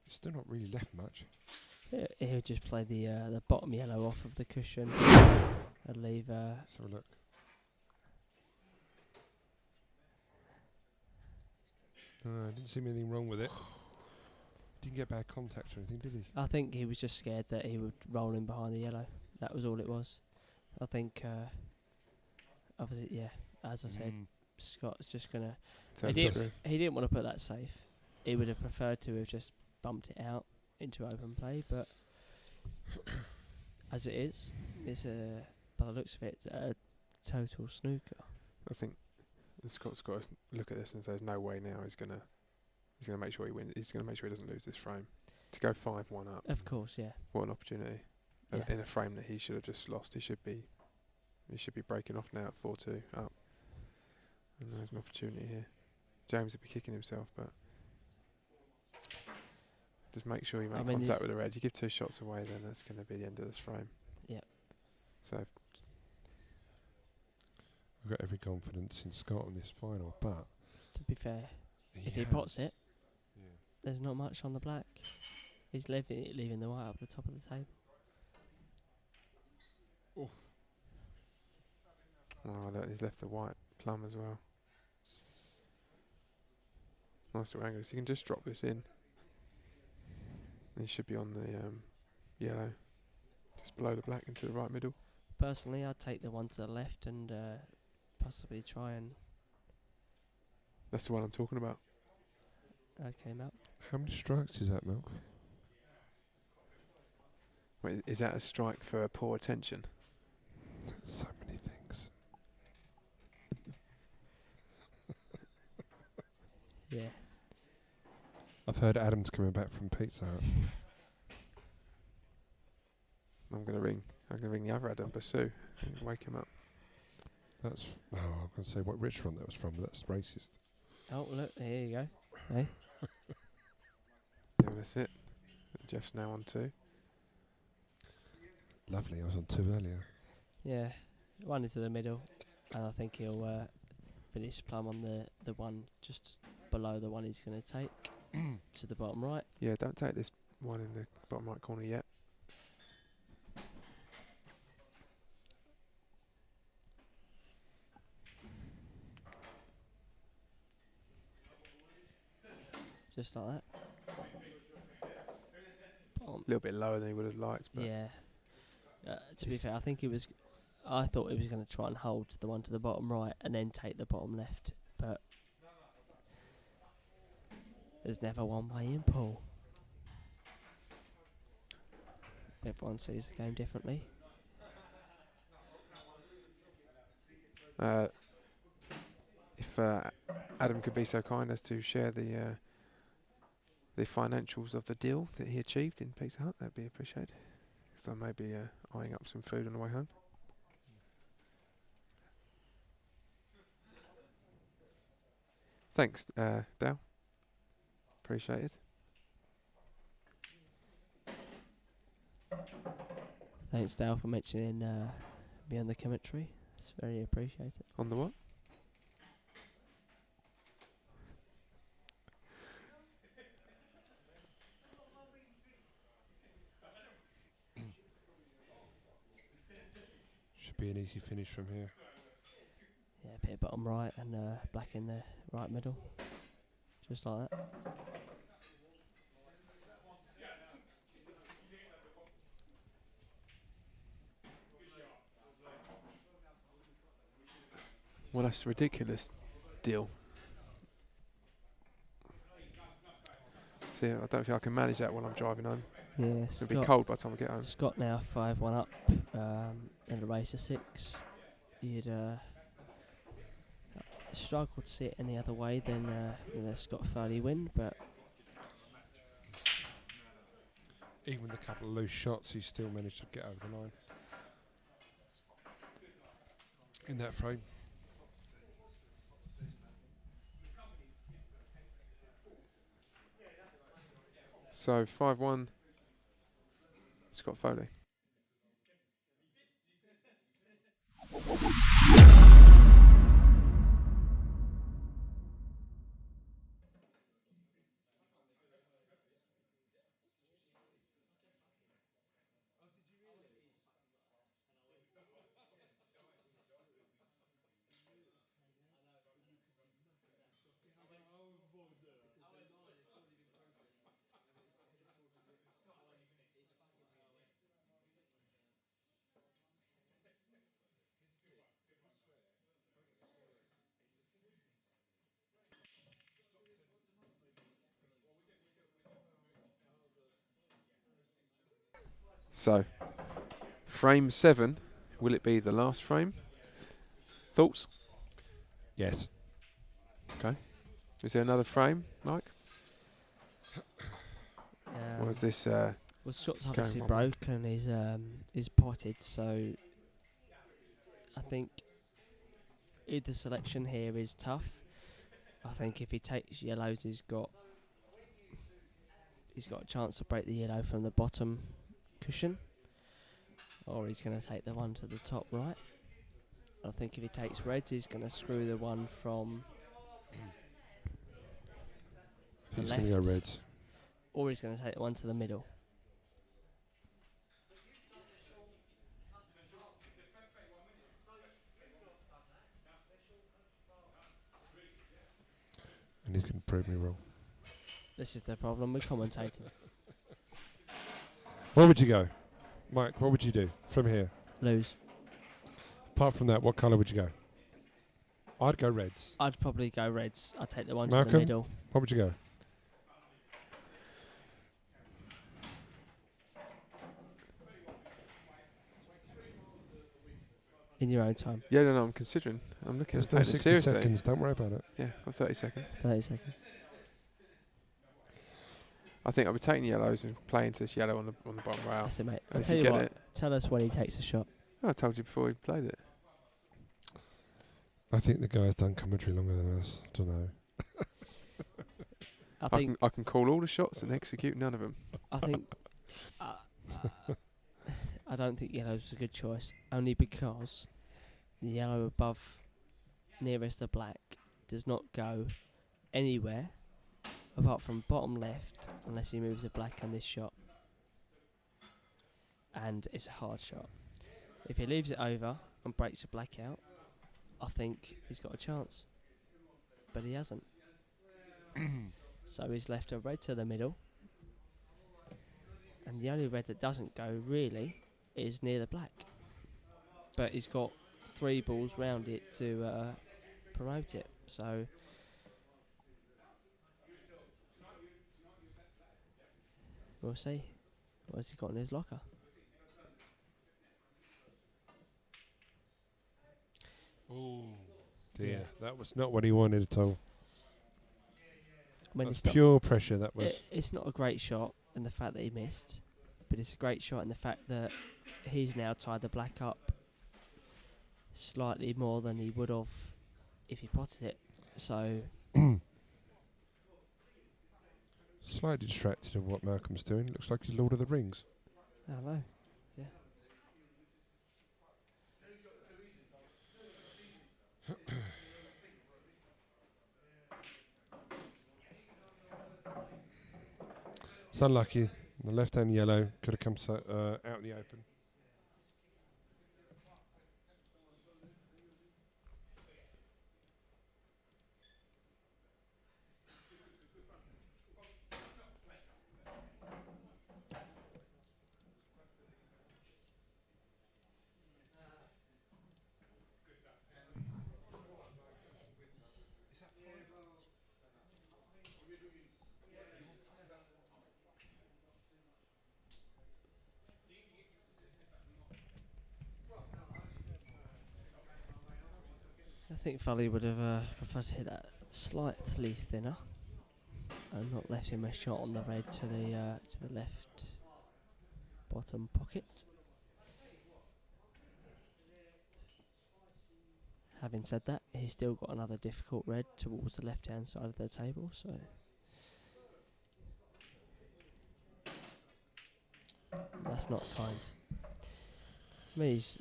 Speaker 1: He's still not really left much.
Speaker 4: He'll just play the bottom yellow off of the cushion and leave.
Speaker 1: Let's have a look. Didn't seem anything wrong with it. Didn't get bad contact or anything, did he?
Speaker 4: I think he was just scared that he would roll in behind the yellow. That was all it was. I think, obviously, yeah, as I said, Scott's just gonna. He didn't want to put that safe. He would have preferred to have just bumped it out into open play, but as it is, it's by the looks of it, it's a total snooker.
Speaker 2: I think Scott's got to look at this and say, "There's no way now he's gonna make sure he wins. He's gonna make sure he doesn't lose this frame. To go 5-1 up.
Speaker 4: Of course, yeah.
Speaker 2: What an opportunity!
Speaker 4: Yeah.
Speaker 2: In a frame that he should have just lost. He should be breaking off now at 4-2 up. And there's an opportunity here. James would be kicking himself, but just make sure you make contact with the red. You give 2 shots away, then that's going to be the end of this frame.
Speaker 4: Yeah.
Speaker 2: So
Speaker 1: I've got every confidence in Scott on this final, but
Speaker 4: To be fair, if he pots it, there's not much on the black. He's leaving the white up the top of the table.
Speaker 2: oh, look, he's left the white plum as well. Nice little angle. So you can just drop this in. He should be on the yellow, just below the black into the right middle.
Speaker 4: Personally, I'd take the one to the left and possibly try and.
Speaker 2: That's the one I'm talking about.
Speaker 4: Okay, Mel.
Speaker 1: how many strikes is that, Milk?
Speaker 2: Wait, is that a strike for poor attention?
Speaker 1: So many things.
Speaker 4: Yeah.
Speaker 1: I've heard Adam's coming back from Pizza Hut.
Speaker 2: I'm gonna ring the other Adam Basu and wake him up.
Speaker 1: That's. Oh, I'm going to say what restaurant that was from, but that's racist.
Speaker 4: Oh, look, here you go. Hey.
Speaker 2: Yeah, that's it. Jeff's now on 2.
Speaker 1: Lovely, I was on 2 earlier.
Speaker 4: Yeah. One into the middle, and I think he'll finish plumb on the one just below the one he's going to take to the bottom right.
Speaker 2: Yeah, don't take this one in the bottom right corner yet.
Speaker 4: Just like that.
Speaker 2: A little bit lower than he would have liked, but
Speaker 4: Yeah. To be fair, I thought he was going to try and hold the one to the bottom right and then take the bottom left, but there's never one way in pool. everyone sees the game differently.
Speaker 2: If Adam could be so kind as to share the financials of the deal that he achieved in Pizza Hut, that'd be appreciated. So I may be eyeing up some food on the way home. Thanks, Dale. Appreciate it.
Speaker 4: Thanks, Dale, for mentioning me on the commentary. It's very appreciated.
Speaker 2: On the what?
Speaker 1: Should be an easy finish from here.
Speaker 4: Yeah, bit bottom right and black in the right middle. Just like that.
Speaker 2: Well, that's a ridiculous deal. See, I don't think I can manage that while I'm driving home.
Speaker 4: Yeah,
Speaker 2: It's going to be cold by the time I get home.
Speaker 4: Scott now 5-1 up in the race of 6. You'd struggle to see it any other way than a Scott Foley win, but
Speaker 1: Even with a couple of loose shots, he still managed to get over the line in that frame.
Speaker 2: So 5-1, Scott Foley. So, frame 7, will it be the last frame? Thoughts?
Speaker 1: Yes.
Speaker 2: Okay. Is there another frame, Mike? Or is this...
Speaker 4: well, Scott's obviously
Speaker 2: one
Speaker 4: broke and he's potted, so I think either selection here is tough. I think if he takes yellows, he's got a chance to break the yellow from the bottom cushion, or he's going to take the one to the top right. I think if he takes reds, he's going to screw the one from
Speaker 1: I think
Speaker 4: the
Speaker 1: he's going to
Speaker 4: left,
Speaker 1: go reds.
Speaker 4: or he's going to take the one to the middle.
Speaker 1: And he's going to prove me wrong.
Speaker 4: This is the problem with commentating.
Speaker 1: Where would you go? Mike, what would you do from here?
Speaker 4: Lose.
Speaker 1: Apart from that, what colour would you go? I'd go reds.
Speaker 4: I'd probably go reds. I'd take the one to
Speaker 1: Malcolm?
Speaker 4: the middle.
Speaker 1: What would you go?
Speaker 4: In your own time.
Speaker 2: Yeah, no, I'm considering. I'm looking
Speaker 1: There's
Speaker 2: at
Speaker 1: no
Speaker 2: taking it
Speaker 1: 60
Speaker 2: seriously.
Speaker 1: seconds, don't worry about it.
Speaker 2: Yeah, got 30 seconds.
Speaker 4: 30 seconds.
Speaker 2: I think I'll be taking yellows and playing to this yellow on the bottom rail.
Speaker 4: That's it, mate.
Speaker 2: And
Speaker 4: I'll
Speaker 2: if
Speaker 4: tell
Speaker 2: you
Speaker 4: you
Speaker 2: get
Speaker 4: what.
Speaker 2: it,
Speaker 4: Tell us when he takes a shot.
Speaker 2: oh, I told you before we played it.
Speaker 1: I think the guy's done commentary longer than us. Don't know.
Speaker 2: I can call all the shots and execute none of them.
Speaker 4: I think I don't think yellow's a good choice, only because the yellow above nearest the black does not go anywhere apart from bottom left unless he moves the black on this shot, and it's a hard shot. If he leaves it over and breaks the black out, I think he's got a chance, but he hasn't. So he's left a red to the middle, and the only red that doesn't go really is near the black, but he's got 3 balls round it to promote it. So we'll see. What has he got in his locker?
Speaker 1: Oh dear,
Speaker 3: Yeah.
Speaker 1: that was not what he wanted at all.
Speaker 4: I mean,
Speaker 1: That's
Speaker 4: it's not,
Speaker 1: pure pressure. That was.
Speaker 4: it's not a great shot in the fact that he missed, but it's a great shot in the fact that he's now tied the black up slightly more than he would have if he potted it. So
Speaker 1: Slightly distracted of what Malcolm's doing. Looks like he's Lord of the Rings.
Speaker 4: I don't know. Yeah.
Speaker 1: It's unlucky. The left-hand yellow could have come out in the open.
Speaker 4: I think Foley would have preferred to hit that slightly thinner and not left him a shot on the red to the left bottom pocket. Having said that, he's still got another difficult red towards the left-hand side of the table, so that's not kind. I mean, he's,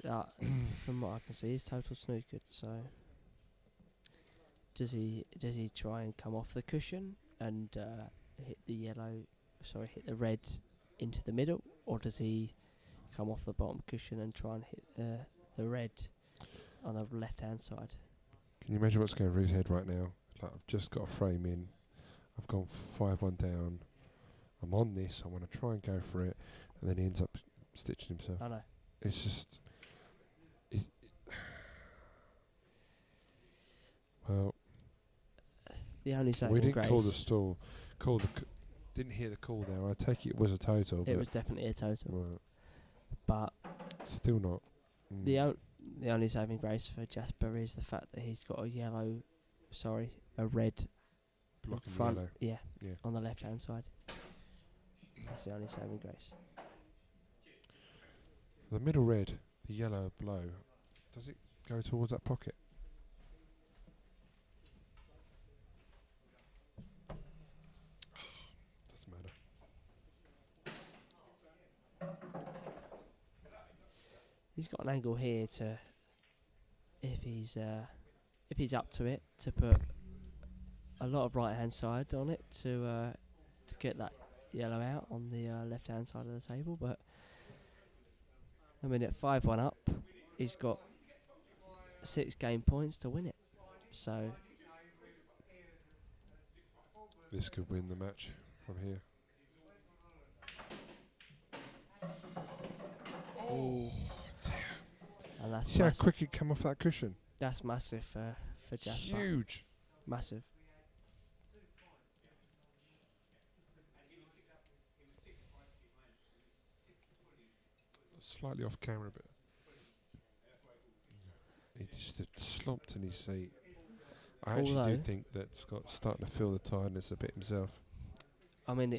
Speaker 4: from what I can see, he's total snookered. So, does he try and come off the cushion and hit hit the red into the middle, or does he come off the bottom cushion and try and hit the red on the left-hand side?
Speaker 1: Can you imagine what's going through his head right now? Like, I've just got a frame in. I've gone 5-1 down. I'm on this. I want to try and go for it, and then he ends up stitching himself.
Speaker 4: I know.
Speaker 1: It's just. Well,
Speaker 4: The only saving
Speaker 1: we didn't
Speaker 4: grace.
Speaker 1: call the stall. Didn't hear the call there. I take it was a total.
Speaker 4: It was definitely a total,
Speaker 1: right,
Speaker 4: but
Speaker 1: still not.
Speaker 4: the only saving grace for Jasper is the fact that he's got a red
Speaker 1: Blocking the
Speaker 4: front,
Speaker 1: yellow.
Speaker 4: yeah,
Speaker 1: Yeah.
Speaker 4: on the left-hand side. That's the only saving grace.
Speaker 1: The middle red, the yellow blow. Does it go towards that pocket? Doesn't matter.
Speaker 4: He's got an angle here to, if he's up to it, to put a lot of right-hand side on it to get that yellow out on the left-hand side of the table. But I mean, at 5-1 up, he's got 6 game points to win it. So
Speaker 1: This could win the match from here.
Speaker 4: oh dear. And that's
Speaker 1: See how
Speaker 4: massive.
Speaker 1: quick it come off that cushion?
Speaker 4: That's massive for Jasper.
Speaker 1: Huge.
Speaker 4: Massive.
Speaker 1: Slightly off camera a bit. He just slumped in his seat. I actually do
Speaker 4: Although-
Speaker 1: think that Scott's starting to feel the tiredness a bit himself.
Speaker 4: I mean,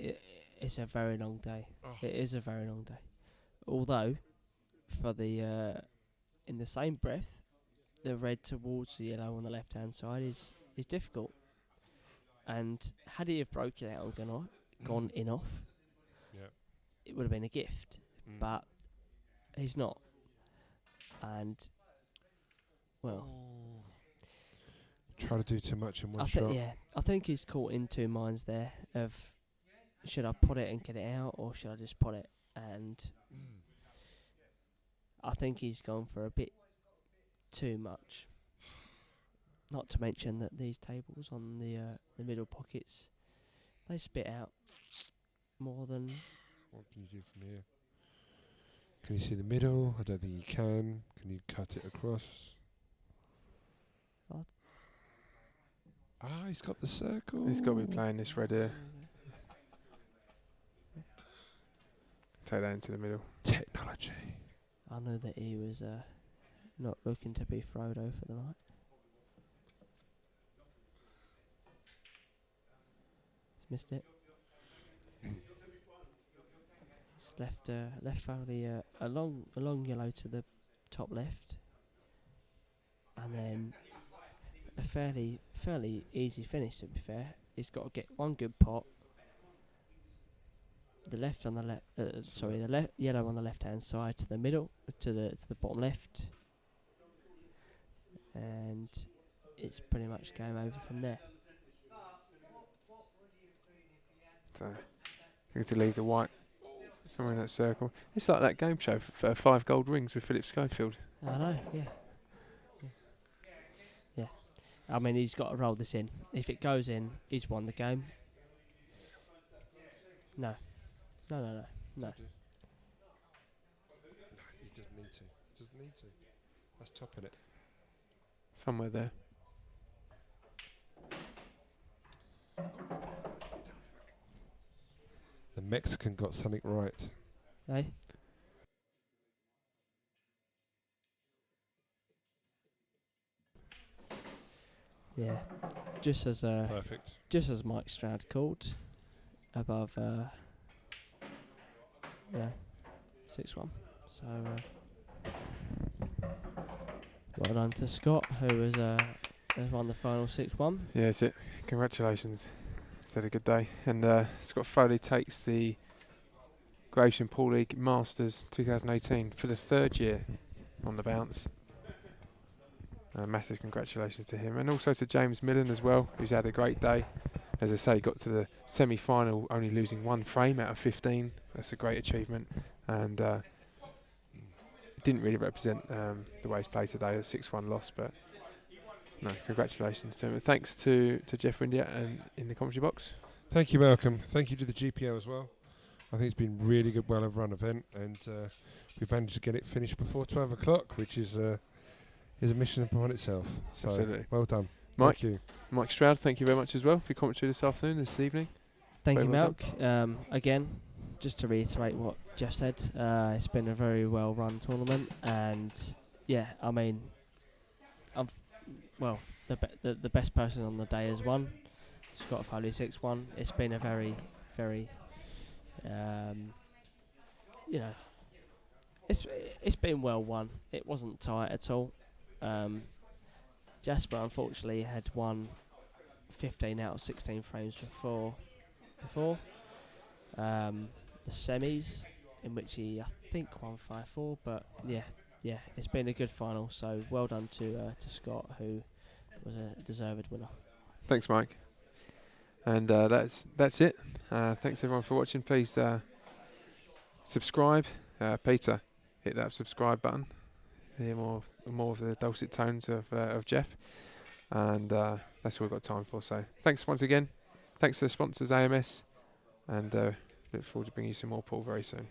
Speaker 4: it's a very long day.
Speaker 1: Oh.
Speaker 4: It is a very long day. Although, for the in the same breath, the red towards the yellow on the left-hand side is difficult. And had he have broken out and gone in off,
Speaker 1: Yeah.
Speaker 4: it would have been a gift. But he's not. And well,
Speaker 1: Try to do too much in one
Speaker 4: I
Speaker 1: shot.
Speaker 4: think he's caught in two minds there of should I put it and get it out, or should I just put it? And I think he's gone for a bit too much. Not to mention that these tables on the middle pockets, they spit out more than.
Speaker 1: What can you do from here? Can you see the middle? I don't think you can. Can you cut it across? He's got the circle.
Speaker 2: He's got to be playing this red here. Take that into the middle.
Speaker 1: Technology.
Speaker 4: I know that he was not looking to be Frodo for the night. He's missed it. He's left Foley a long yellow to the top left, and then a fairly easy finish, to be fair. He's got to get one good pot. The left on the left, the yellow on the left hand side to the middle, to the bottom left, and it's pretty much game over from there.
Speaker 2: So you need to leave the white somewhere in that circle. It's like that game show for 5 gold rings with Philip Schofield.
Speaker 4: I know, yeah. I mean, he's got to roll this in. If it goes in, he's won the game. No.
Speaker 1: He doesn't need to. That's topping it.
Speaker 2: Somewhere there.
Speaker 1: The Mexican got something right.
Speaker 4: Eh? Yeah. Just as
Speaker 1: Perfect.
Speaker 4: just as Mike Stroud called above 6-1. So well done to Scott, who has won the final 6-1.
Speaker 2: Yeah, that's it. Congratulations. He's had a good day. And Scott Foley takes the Gravesend Pool League Masters 2018 for the 3rd year on the bounce. Massive congratulations to him, and also to James Millen as well, who's had a great day. As I say, got to the semi-final only losing 1 frame out of 15. That's a great achievement, and didn't really represent the way he's played today. A 6-1 loss, but no, congratulations to him. And thanks to Jeff Windiat and in the commentary box.
Speaker 1: Thank you, Malcolm. Thank you to the GPL as well. I think it's been really good, well-run event, and we've managed to get it finished before 12 o'clock, which is a mission upon itself. So
Speaker 2: Absolutely.
Speaker 1: well done.
Speaker 2: Mike?
Speaker 1: Thank you.
Speaker 2: Mike Stroud, thank you very much as well for your commentary this evening.
Speaker 4: Thank
Speaker 2: Very
Speaker 4: you,
Speaker 2: well
Speaker 4: Malk. Again, just to reiterate what Jeff said, it's been a very well-run tournament, and yeah, I mean, the best person on the day has won. Scott Foley 6-1. It's been a very, very, it's been well won. It wasn't tight at all. Jasper unfortunately had won 15 out of 16 frames before the semis, in which he I think won 5-4. But yeah, it's been a good final. So well done to Scott, who was a deserved winner.
Speaker 2: Thanks, Mike. And that's it. Thanks everyone for watching. Please subscribe. Peter, hit that subscribe button. Hear more of the dulcet tones of Jeff. And that's all we've got time for. So thanks once again. Thanks to the sponsors, AMS. And look forward to bringing you some more pool very soon.